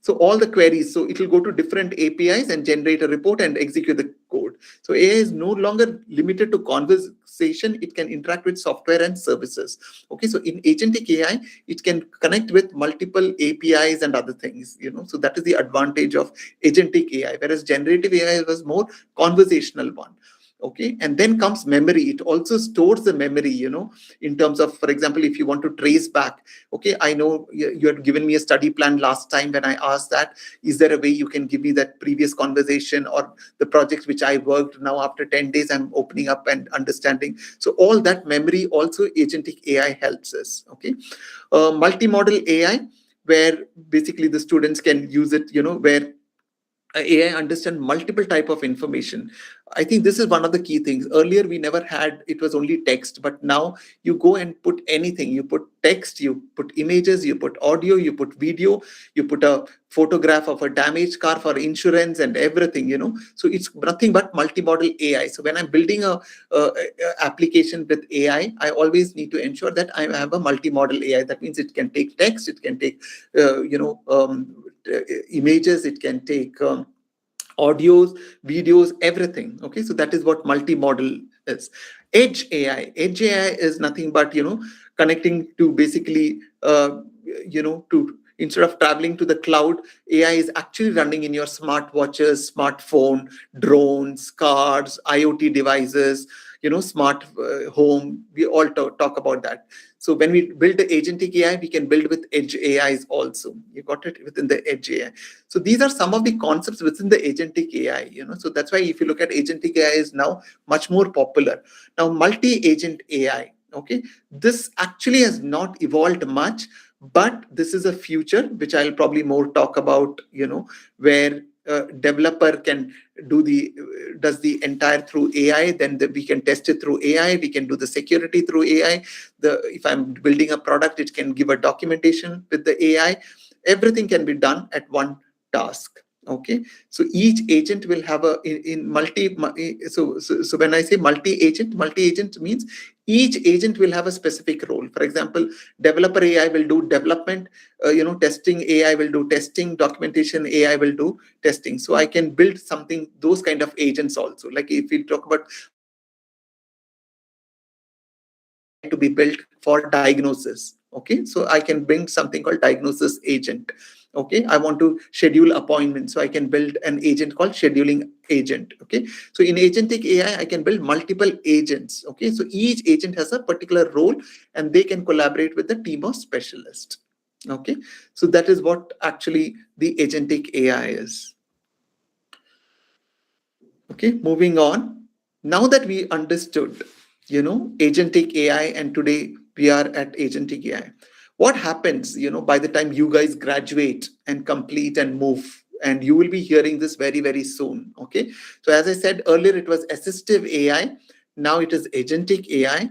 so all the queries. So it will go to different APIs and generate a report and execute the code. So AI is no longer limited to conversation. It can interact with software and services. Okay, so in agentic AI, it can connect with multiple APIs and other things, so that is the advantage of agentic AI, whereas generative AI was more conversational one. Okay, and then comes memory. It also stores the memory, in terms of, for example, if you want to trace back. Okay, I know you had given me a study plan last time when I asked that, is there a way you can give me that previous conversation or the projects which I worked? Now after 10 days, I'm opening up and understanding. So all that memory also agentic AI helps us. Okay, multimodal AI, where basically the students can use it, where AI understand multiple type of information. I think this is one of the key things. Earlier, we never had, it was only text, but now you go and put anything. You put text, you put images, you put audio, you put video, you put a photograph of a damaged car for insurance and everything, So it's nothing but multimodal AI. So when I'm building a application with AI, I always need to ensure that I have a multimodal AI. That means it can take text, it can take, images, it can take audios, videos, everything. Okay, so that is what multimodal is. Edge AI is nothing but connecting to basically to, instead of traveling to the cloud, AI is actually running in your smartwatches, smartphone, drones, cars, IoT devices, smart home. We all talk about that. So when we build the agentic AI, we can build with edge AIs also. You got it, within the edge AI. So these are some of the concepts within the agentic AI. So that's why if you look at agentic AI is now much more popular. Now multi-agent AI. Okay, this actually has not evolved much, but this is a future which I'll probably more talk about. Where developer can does the entire through AI, then we can test it through AI, we can do the security through AI. If I'm building a product, it can give a documentation with the AI. Everything can be done at one task. Okay, so each agent will have so when I say multi-agent means each agent will have a specific role. For example, developer AI will do development, testing AI will do testing, documentation AI will do testing. So I can build something, those kind of agents also. Like if we talk about to be built for diagnosis. Okay, so I can bring something called diagnosis agent. Okay, I want to schedule appointments, so I can build an agent called scheduling agent. Okay, so in agentic AI, I can build multiple agents. Okay, so each agent has a particular role and they can collaborate with the team of specialists. Okay, so that is what actually the agentic AI is. Okay, moving on. Now that we understood, agentic AI, and today we are at agentic AI. What happens, by the time you guys graduate and complete and move, and you will be hearing this very, very soon. Okay, so as I said earlier, it was assistive AI. Now it is agentic AI.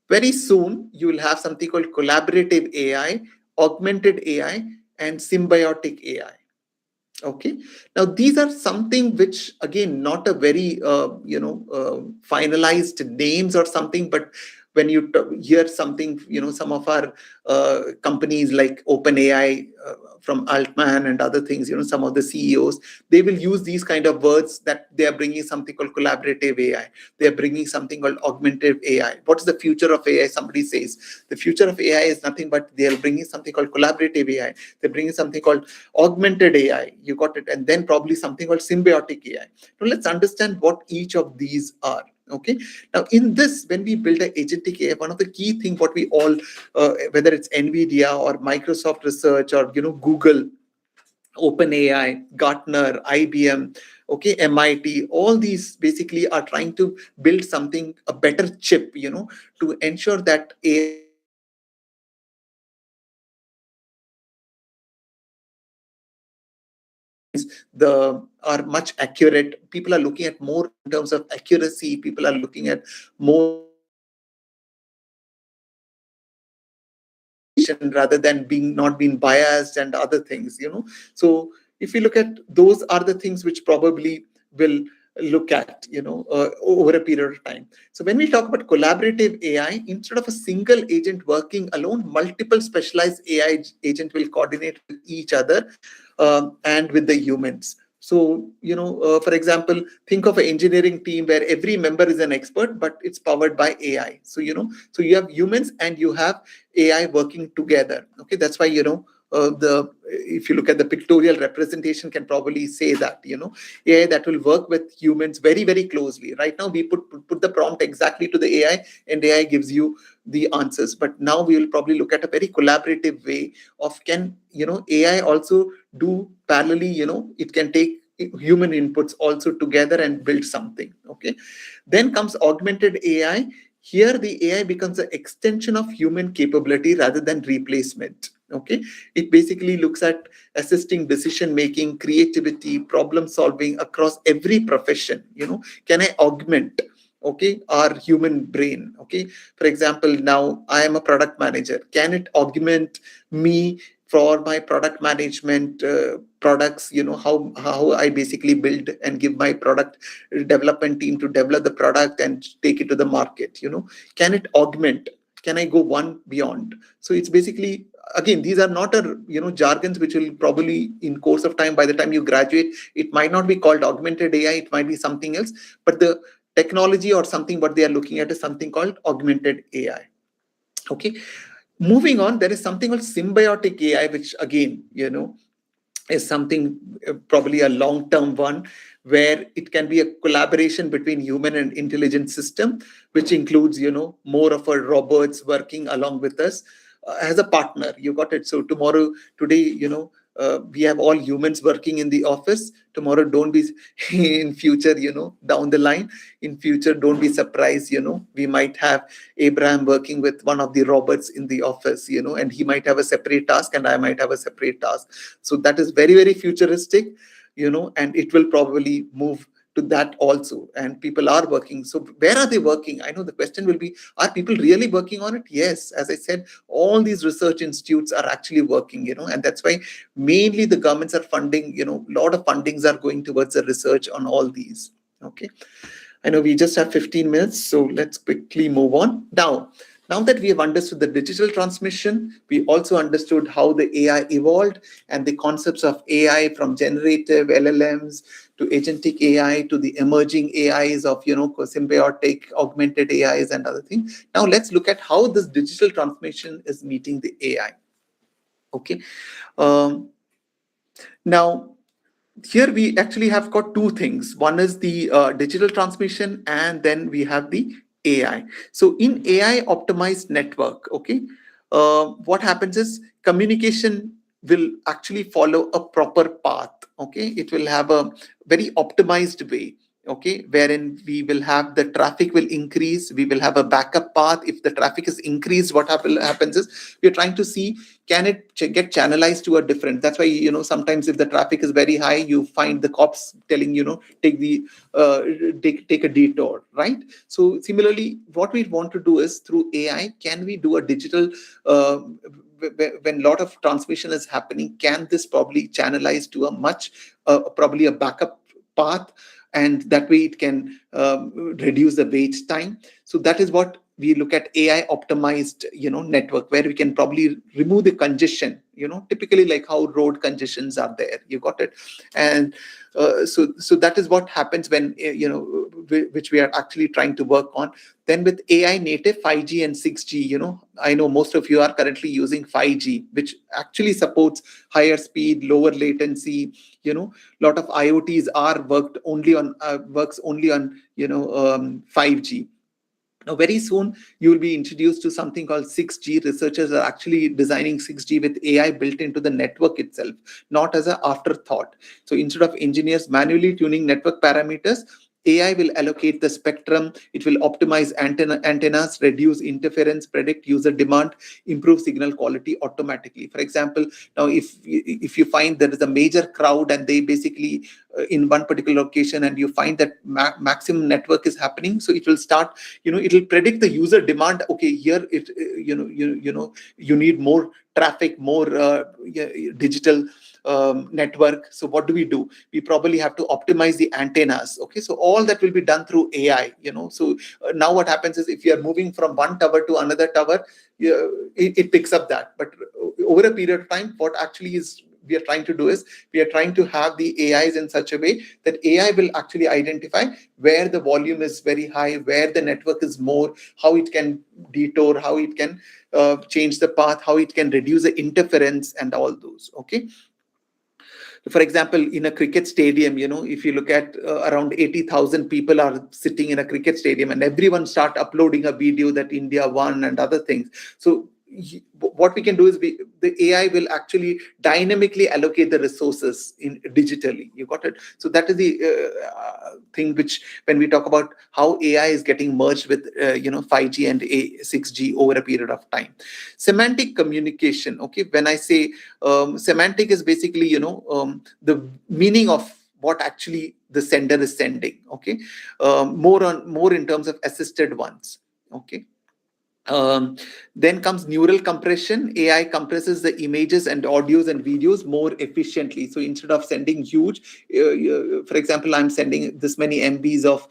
Very soon, you will have something called collaborative AI, augmented AI, and symbiotic AI. Okay, now these are something which, again, not a very finalized names or something, but when you hear something, some of our companies like OpenAI, from Altman and other things, some of the CEOs, they will use these kind of words that they are bringing something called collaborative AI. They are bringing something called augmentative AI. What is the future of AI? Somebody says the future of AI is nothing but they are bringing something called collaborative AI. They're bringing something called augmented AI. You got it. And then probably something called symbiotic AI. Now let's understand what each of these are. Okay, now in this, when we build an agentic AI, one of the key things what we all, whether it's NVIDIA or Microsoft Research or Google, OpenAI, Gartner, IBM, okay, MIT, all these basically are trying to build something, a better chip, to ensure that AI are much accurate. People are looking at more in terms of accuracy. People are looking at more rather than not being biased and other things. So if you look at, those are the things which probably will look at over a period of time. So when we talk about collaborative AI, instead of a single agent working alone, multiple specialized AI agent will coordinate with each other and with the humans. So, for example, think of an engineering team where every member is an expert, but it's powered by AI. So, so you have humans and you have AI working together. Okay, that's why, if you look at the pictorial representation, can probably say that, AI that will work with humans very, very closely. Right now, we put the prompt exactly to the AI and AI gives you the answers. But now we will probably look at a very collaborative way of, can, AI also do parallelly, it can take human inputs also together and build something. Okay, then comes augmented AI. Here the AI becomes an extension of human capability rather than replacement. Okay, it basically looks at assisting decision making, creativity, problem solving across every profession. Can I augment, okay, our human brain? Okay, for example, now I am a product manager. Can it augment me for my product management products? How I basically build and give my product development team to develop the product and take it to the market. Can it augment? Can I go one beyond? So it's basically, again, these are not jargons which will probably in course of time, by the time you graduate, it might not be called augmented AI, it might be something else, but the technology or something what they are looking at is something called augmented AI. Okay, moving on, there is something called symbiotic AI, which again, is something probably a long-term one, where it can be a collaboration between human and intelligent system, which includes, more of our robots working along with us as a partner. You got it. So today, we have all humans working in the office. Tomorrow, don't be in future, down the line, in future, don't be surprised, we might have Abraham working with one of the robots in the office, and he might have a separate task and I might have a separate task. So that is very, very futuristic, and it will probably move to that also. And people are working. So where are they working? I know the question will be, are people really working on it? Yes, as I said, all these research institutes are actually working, and that's why mainly the governments are funding, a lot of fundings are going towards the research on all these. Okay. I know we just have 15 minutes, so let's quickly move on. Now that we have understood the digital transmission, we also understood how the AI evolved and the concepts of AI, from generative LLMs to agentic AI to the emerging AIs of, symbiotic, augmented AIs and other things. Now let's look at how this digital transmission is meeting the AI. Okay. Now, here we actually have got two things. One is the digital transmission, and then we have the AI. So in AI optimized network, okay, what happens is communication will actually follow a proper path. Okay, it will have a very optimized way. Okay, wherein we will have the traffic will increase, we will have a backup path. If the traffic is increased, what happens is we're trying to see, can it get channelized to a different. That's why, sometimes if the traffic is very high, you find the cops telling, take a detour, right? So similarly, what we want to do is through AI, can we do a digital when a lot of transmission is happening, can this probably channelize to a much probably a backup path, and that way it can reduce the wait time. So that is what we look at, AI optimized, network, where we can probably remove the congestion, typically like how road congestions are there. You got it. And so that is what happens when, which we are actually trying to work on. Then with AI native 5G and 6G, I know most of you are currently using 5G, which actually supports higher speed, lower latency. Lot of IoTs are works only on 5G. Now, very soon, you will be introduced to something called 6G. Researchers are actually designing 6G with AI built into the network itself, not as an afterthought. So instead of engineers manually tuning network parameters, AI will allocate the spectrum. It will optimize antennas, reduce interference, predict user demand, improve signal quality automatically. For example, now if you find there is a major crowd and they basically in one particular location, and you find that maximum network is happening, so it will start, it will predict the user demand. Okay, here it you need more traffic, more digital network. So what do? We probably have to optimize the antennas. Okay, so all that will be done through AI. So now what happens is, if you are moving from one tower to another tower, it picks up that. But over a period of time, what actually is we are trying to do is, we are trying to have the AIs in such a way that AI will actually identify where the volume is very high, where the network is more, how it can detour, how it can change the path, how it can reduce the interference and all those. Okay. For example, in a cricket stadium, if you look at around 80,000 people are sitting in a cricket stadium, and everyone start uploading a video that India won and other things. So what we can do is the AI will actually dynamically allocate the resources digitally. You got it? So that is the thing which, when we talk about how AI is getting merged with 5G and 6G over a period of time. Semantic communication. Okay, when I say semantic is basically the meaning of what actually the sender is sending. Okay, more in terms of assisted ones. Okay. Then comes neural compression. AI compresses the images and audios and videos more efficiently. So instead of sending huge, for example, I'm sending this many MBs of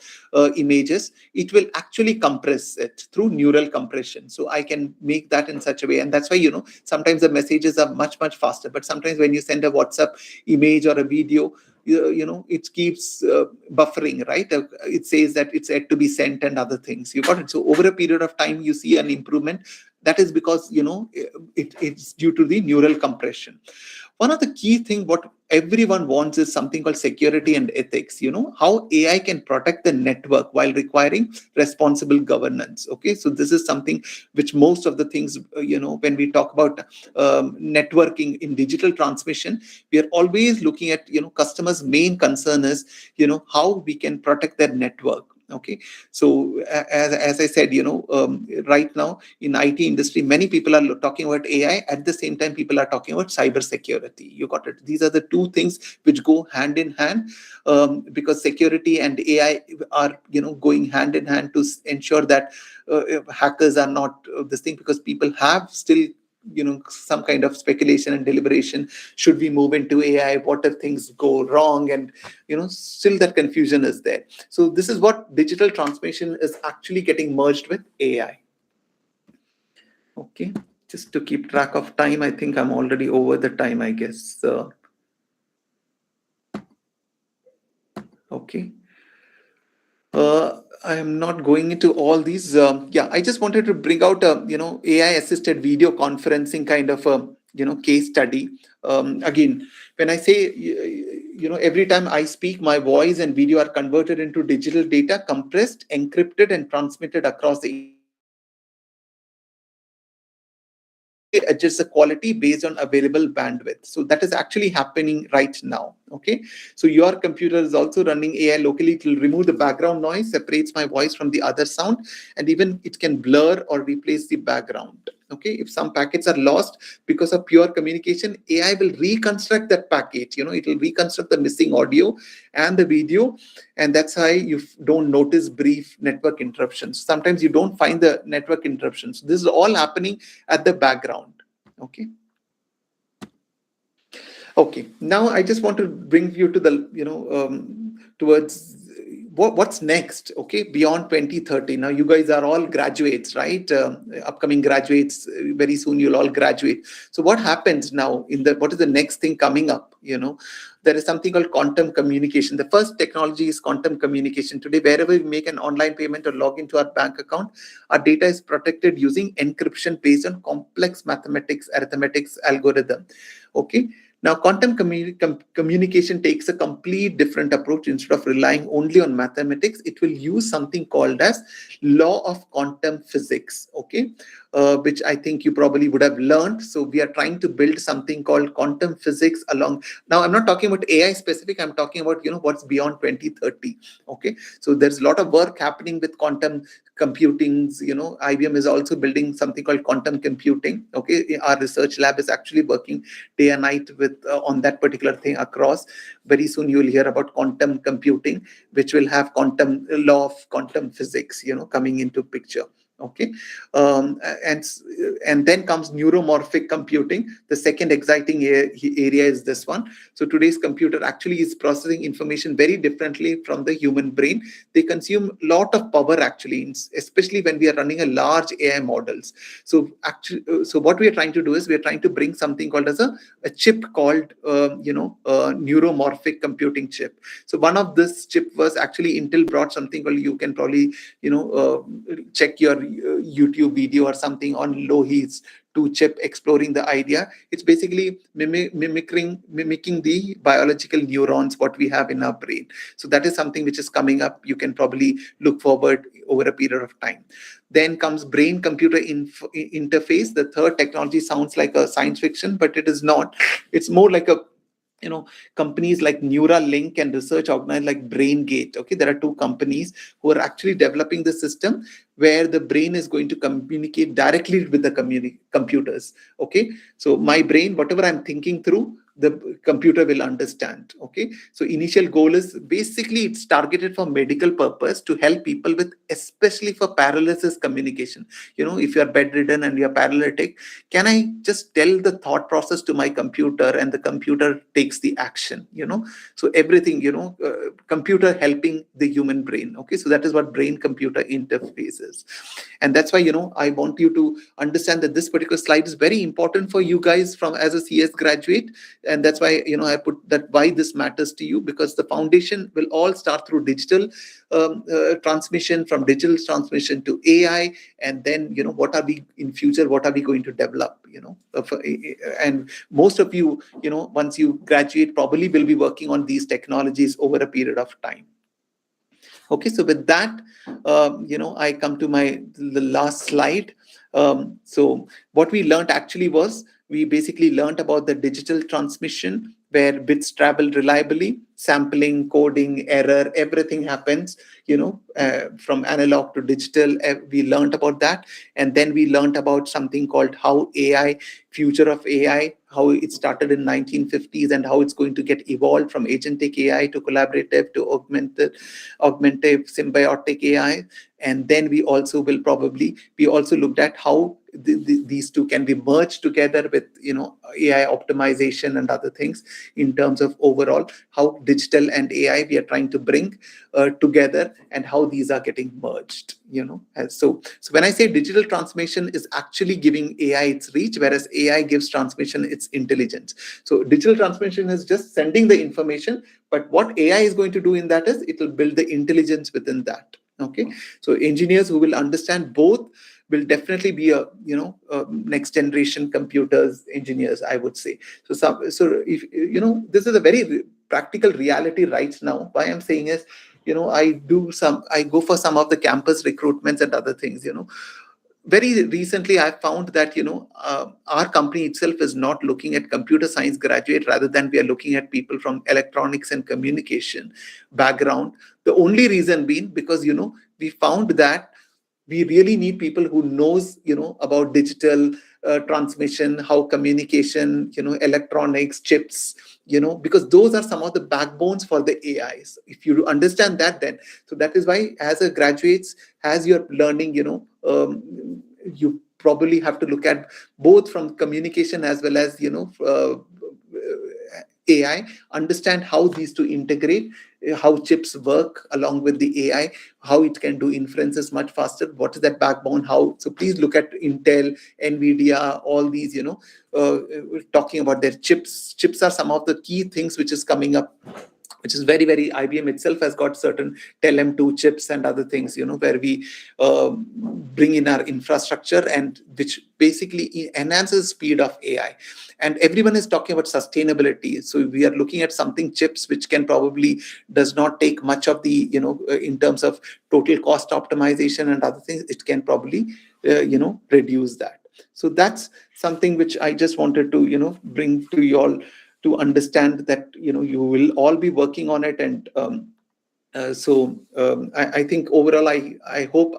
images, it will actually compress it through neural compression. So I can make that in such a way. And that's why, sometimes the messages are much, much faster. But sometimes when you send a WhatsApp image or a video, it keeps buffering, right? It says that it's yet to be sent and other things. You got it. So over a period of time, you see an improvement. That is because it's due to the neural compression. One of the key things what everyone wants is something called security and ethics. How AI can protect the network while requiring responsible governance. Okay, so this is something which most of the things, when we talk about networking in digital transmission, we are always looking at, customers' main concern is, how we can protect their network. Okay, so as I said, right now in IT industry, many people are talking about AI. At the same time, people are talking about cyber security. You got it. These are the two things which go hand in hand, because security and AI are, going hand in hand to ensure that hackers are not this thing, because people have still some kind of speculation and deliberation. Should we move into AI? What if things go wrong? And still that confusion is there. So this is what digital transformation is actually getting merged with AI. Okay, just to keep track of time, I think I'm already over the time, I guess. Okay. I am not going into all these. I just wanted to bring out a AI-assisted video conferencing kind of a case study. Again, when I say every time I speak, my voice and video are converted into digital data, compressed, encrypted, and transmitted across the adjust the quality based on available bandwidth. So that is actually happening right now. Okay, so your computer is also running AI locally. It will remove the background noise, separates my voice from the other sound, and even it can blur or replace the background. Okay, if some packets are lost because of pure communication, AI will reconstruct that packet. It will reconstruct the missing audio and the video, and that's why you don't notice brief network interruptions. Sometimes you don't find the network interruptions. This is all happening at the background. Okay. Okay, now I just want to bring you to the, towards what's next, okay, beyond 2030. Now, you guys are all graduates, right? Upcoming graduates, very soon you'll all graduate. So what happens now what is the next thing coming up? There is something called quantum communication. The first technology is quantum communication. Today, wherever we make an online payment or log into our bank account, our data is protected using encryption based on complex mathematics, arithmetics algorithm. Okay. Now, quantum communication takes a complete different approach. Instead of relying only on mathematics, it will use something called as law of quantum physics, okay, which I think you probably would have learned. So we are trying to build something called quantum physics along. Now, I'm not talking about AI specific. I'm talking about, what's beyond 2030, okay. So there's a lot of work happening with quantum computing. IBM is also building something called quantum computing, okay. Our research lab is actually working day and night with on that particular thing across. Very soon you'll hear about quantum computing, which will have quantum law of quantum physics, coming into picture. Okay, and then comes neuromorphic computing. The second exciting area is this one. So today's computer actually is processing information very differently from the human brain. They consume a lot of power actually, especially when we are running a large AI models. So actually, so what we are trying to do is we are trying to bring something called as a chip called neuromorphic computing chip. So one of this chip was actually Intel brought something called, you can probably check your YouTube video or something on Loihi's 2 chip exploring the idea. It's basically mimicking the biological neurons what we have in our brain. So that is something which is coming up. You can probably look forward over a period of time. Then comes brain computer interface. The third technology sounds like a science fiction, but it is not. It's more like a companies like Neuralink and research organizations like BrainGate. Okay, there are 2 companies who are actually developing the system where the brain is going to communicate directly with the computers. Okay, so my brain, whatever I'm thinking through, the computer will understand. Okay, so initial goal is basically it's targeted for medical purpose to help people with, especially for paralysis communication. If you are bedridden and you are paralytic, can I just tell the thought process to my computer and the computer takes the action? So everything, computer helping the human brain. Okay, so that is what brain computer interface is. And that's why, I want you to understand that this particular slide is very important for you guys from as a CS graduate. And that's why, I put that why this matters to you, because the foundation will all start through digital transmission, from digital transmission to AI. And then, what are we in future, what are we going to develop, and most of you, once you graduate, probably will be working on these technologies over a period of time. Okay, so with that, I come to the last slide. So what we learned actually was, we basically learned about the digital transmission, where bits travel reliably, sampling, coding, error, everything happens, from analog to digital. We learned about that. And then we learned about something called how AI, future of AI, how it started in 1950s and how it's going to get evolved from agentic AI to collaborative to augmentative, symbiotic AI. And then we also looked at how these two can be merged together with AI optimization and other things, in terms of overall how digital and AI we are trying to bring together, and how these are getting merged. So when I say digital transmission is actually giving AI its reach, whereas AI gives transmission its intelligence. So digital transmission is just sending the information, but what AI is going to do in that is it will build the intelligence within that. Okay, so engineers who will understand both will definitely be next generation computers engineers, I would say. So if this is a very practical reality right now. Why I'm saying is, I go for some of the campus recruitments and other things. Very recently I found that our company itself is not looking at computer science graduate, rather than we are looking at people from electronics and communication background. The only reason being because we found that we really need people who knows about digital transmission, how communication, electronics, chips, because those are some of the backbones for the AIs. If you understand that, then so that is why as a graduates, as you're learning, you probably have to look at both from communication as well as AI, understand how these two integrate, how chips work along with the AI, how it can do inferences much faster, what is that backbone, how. So please look at Intel, Nvidia, all these, talking about their chips. Chips are some of the key things which is coming up, which is very, very, IBM itself has got certain TELM2 chips and other things, where we bring in our infrastructure, and which basically enhances speed of AI. And everyone is talking about sustainability. So we are looking at something, chips, which can probably does not take much of the, in terms of total cost optimization and other things, it can probably, reduce that. So that's something which I just wanted to, bring to you all, to understand that you will all be working on it. And I think overall, I hope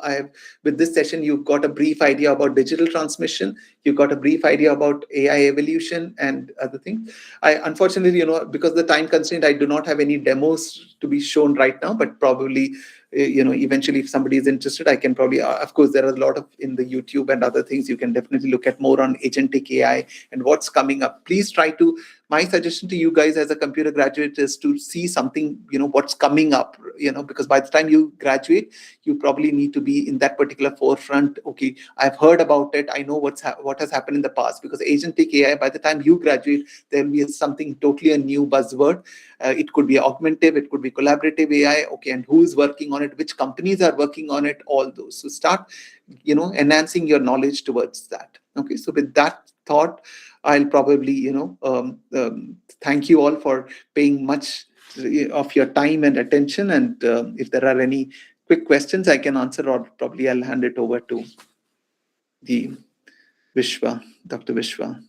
with this session you've got a brief idea about digital transmission, you got a brief idea about AI evolution and other things. I unfortunately, because of the time constraint, I do not have any demos to be shown right now, but probably eventually if somebody is interested, I can probably, of course there are a lot of in the YouTube and other things, you can definitely look at more on agentic AI and what's coming up. Please try to, my suggestion to you guys as a computer graduate is to see something, what's coming up, because by the time you graduate, you probably need to be in that particular forefront. Okay, I've heard about it, I know what has happened in the past, because agentic AI, by the time you graduate, there will be something totally a new buzzword. It could be augmentative, it could be collaborative AI. Okay, and who is working on it, which companies are working on it, all those. So start enhancing your knowledge towards that. Okay, so with that thought, I'll probably thank you all for paying much of your time and attention, and if there are any quick questions I can answer, or probably I'll hand it over to the Dr. Vishwa.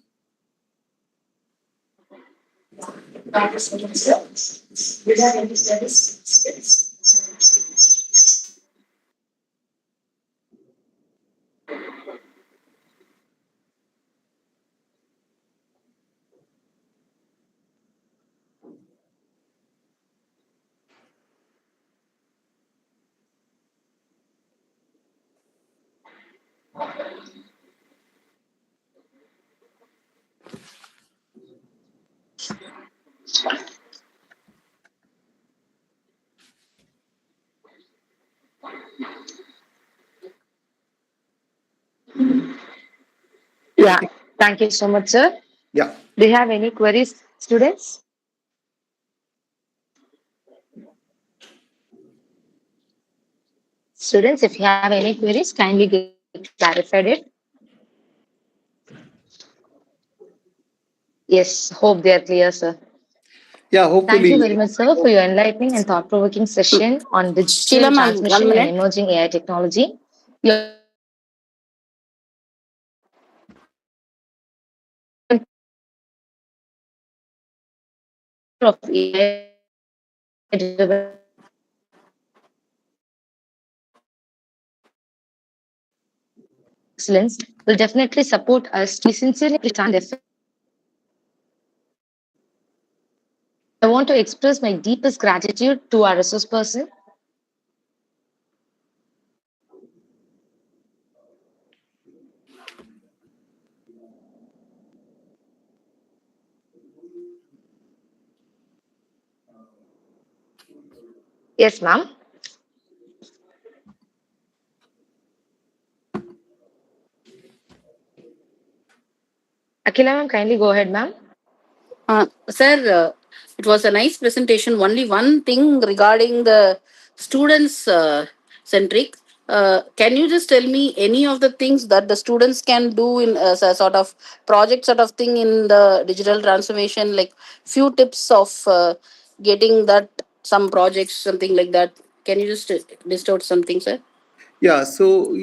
Yeah, thank you so much, sir.
Yeah.
Do you have any queries, students? Students, if you have any queries, kindly get clarified it. Yes, hope they are clear, sir.
Yeah,
Thank you
hopefully.
very much, sir, for your enlightening and thought-provoking session on
Sheila
digital
ma'am, 1
transmission and
minute.
emerging AI technology. Your of AI excellence will definitely support us to sincerely understand the. I want to express my deepest gratitude to our resource person. Yes, ma'am. Akila ma'am, kindly go ahead, ma'am.
Sir, it was a nice presentation. Only one thing regarding the students centric. Can you just tell me any of the things that the students can do in a sort of project sort of thing in the digital transformation? Like few tips of getting that some projects, something like that. Can you just list out something, sir?
Yeah, so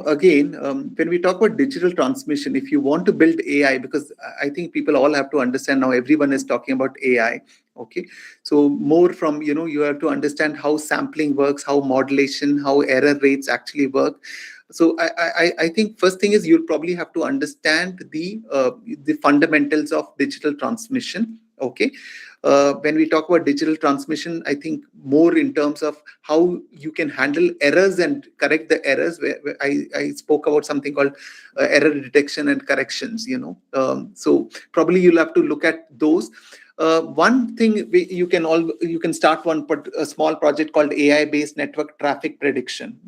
again, when we talk about digital transmission, if you want to build AI, because I think people all have to understand now, everyone is talking about AI. Okay, so more from you have to understand how sampling works, how modulation, how error rates actually work. So I think first thing is you'll probably have to understand the fundamentals of digital transmission. Okay, when we talk about digital transmission, I think more in terms of how you can handle errors and correct the errors. Where I spoke about something called error detection and corrections. So probably you'll have to look at those. One thing you can start a small project called AI-based network traffic prediction.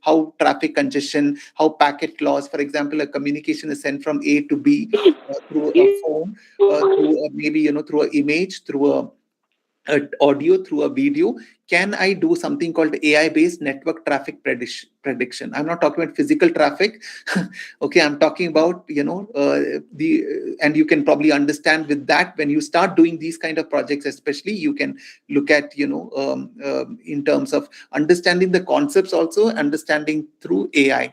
How traffic congestion, how packet loss. For example, a communication is sent from A to B through a phone, through an image, through a audio, through a video. Can I do something called AI based network traffic prediction? I'm not talking about physical traffic. Okay, I'm talking about and you can probably understand with that, when you start doing these kind of projects especially, you can look at in terms of understanding the concepts, also understanding through AI,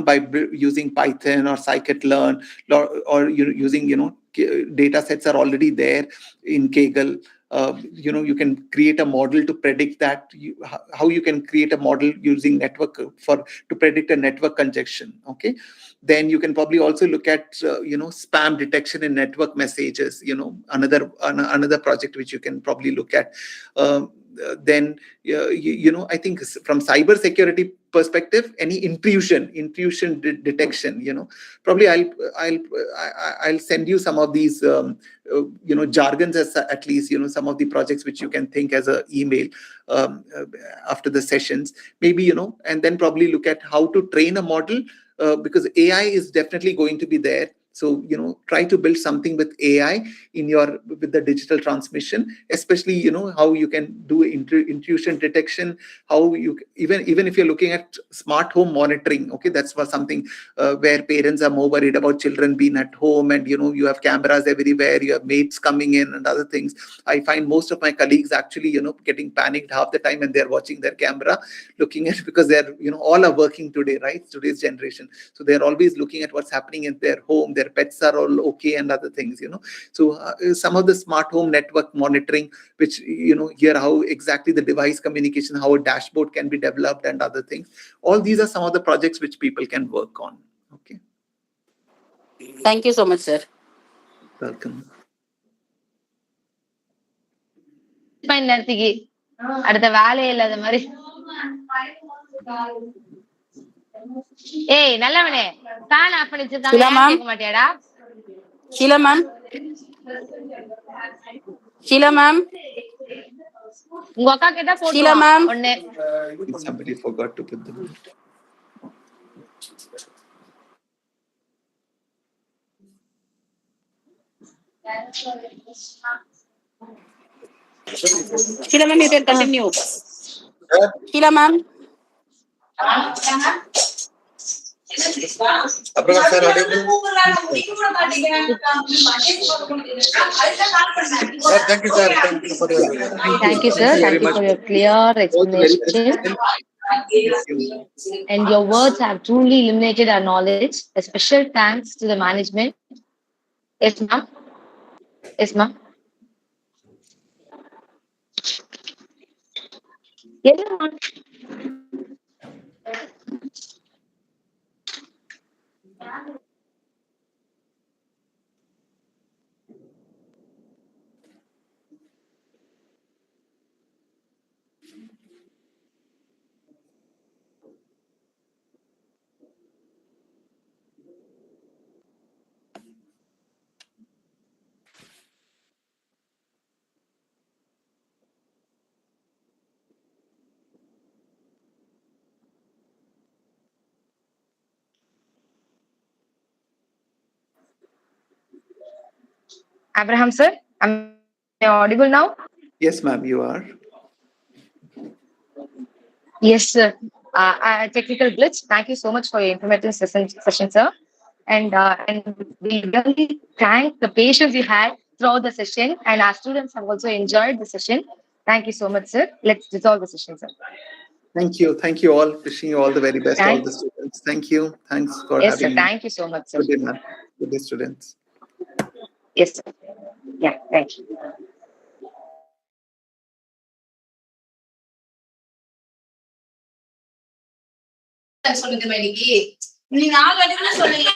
by using Python or scikit-learn, or using data sets are already there in Kaggle. You can create a model to predict that. How you can create a model using network to predict a network congestion. Okay, then you can probably also look at spam detection in network messages. Another project which you can probably look at. Then I think from cyber security perspective, any intrusion detection. Probably I'll send you some of these jargons, as at least some of the projects which you can think as a email after the sessions, maybe. And then probably look at how to train a model, because AI is definitely going to be there. So try to build something with AI with the digital transmission, especially how you can do intrusion detection, how you even if you're looking at smart home monitoring. Okay, that's for something where parents are more worried about children being at home, and you have cameras everywhere, you have mates coming in and other things. I find most of my colleagues actually getting panicked half the time when they're watching their camera, looking at, because they're all are working today, right? Today's generation, so they're always looking at what's happening in their home, their pets are all okay and other things. So some of the smart home network monitoring, which here how exactly the device communication, how a dashboard can be developed and other things. All these are some of the projects which people can work on. Okay,
Thank you so much, sir.
welcome.
நேரத்துக்கு அடுத்த வேலையே இல்லாத மாதிரி. ஏய் நல்லவனே, fan of பண்ணி வச்சிருக்காங்க,
Sheila
ஏன்
ma'am.
கேட்க மாட்டியாடா?
Sheila ma'am. Sheila ma'am.
உங்க அக்கா கிட்ட போட்டு
Sheila
வா
ma'am.
ஒண்ணு.
Somebody forgot to put them.
Sheila ma'am, you can continue. Sheila ma'am.
Abraham sir, audible? Sir, thank you, sir. Thank you for your.
Thank you, sir. Thank you for your clear explanation. And your words have truly illuminated our knowledge. A special thanks to the management. Yes, ma'am. Yes, ma'am. Yes, ma'am. Abraham, sir, am I audible now?
Yes, ma'am, you are.
Yes, sir. Technical glitch. Thank you so much for your informative session, sir. And we really thank the patience you had throughout the session, and our students have also enjoyed the session. Thank you so much, sir. Let's dissolve the session, sir.
Thank you. Thank you all. Wishing you all the very best, all
Thank-
the students. Thank you. Thanks for
Yes, sir.
having me.
Thank you so much, sir.
Good day, ma'am. Good day, students.
Yes, sir. Yeah, thank you.
சொல்லுங்க இன்னைக்கு நீ 4 வாட்டி சொல்லுங்க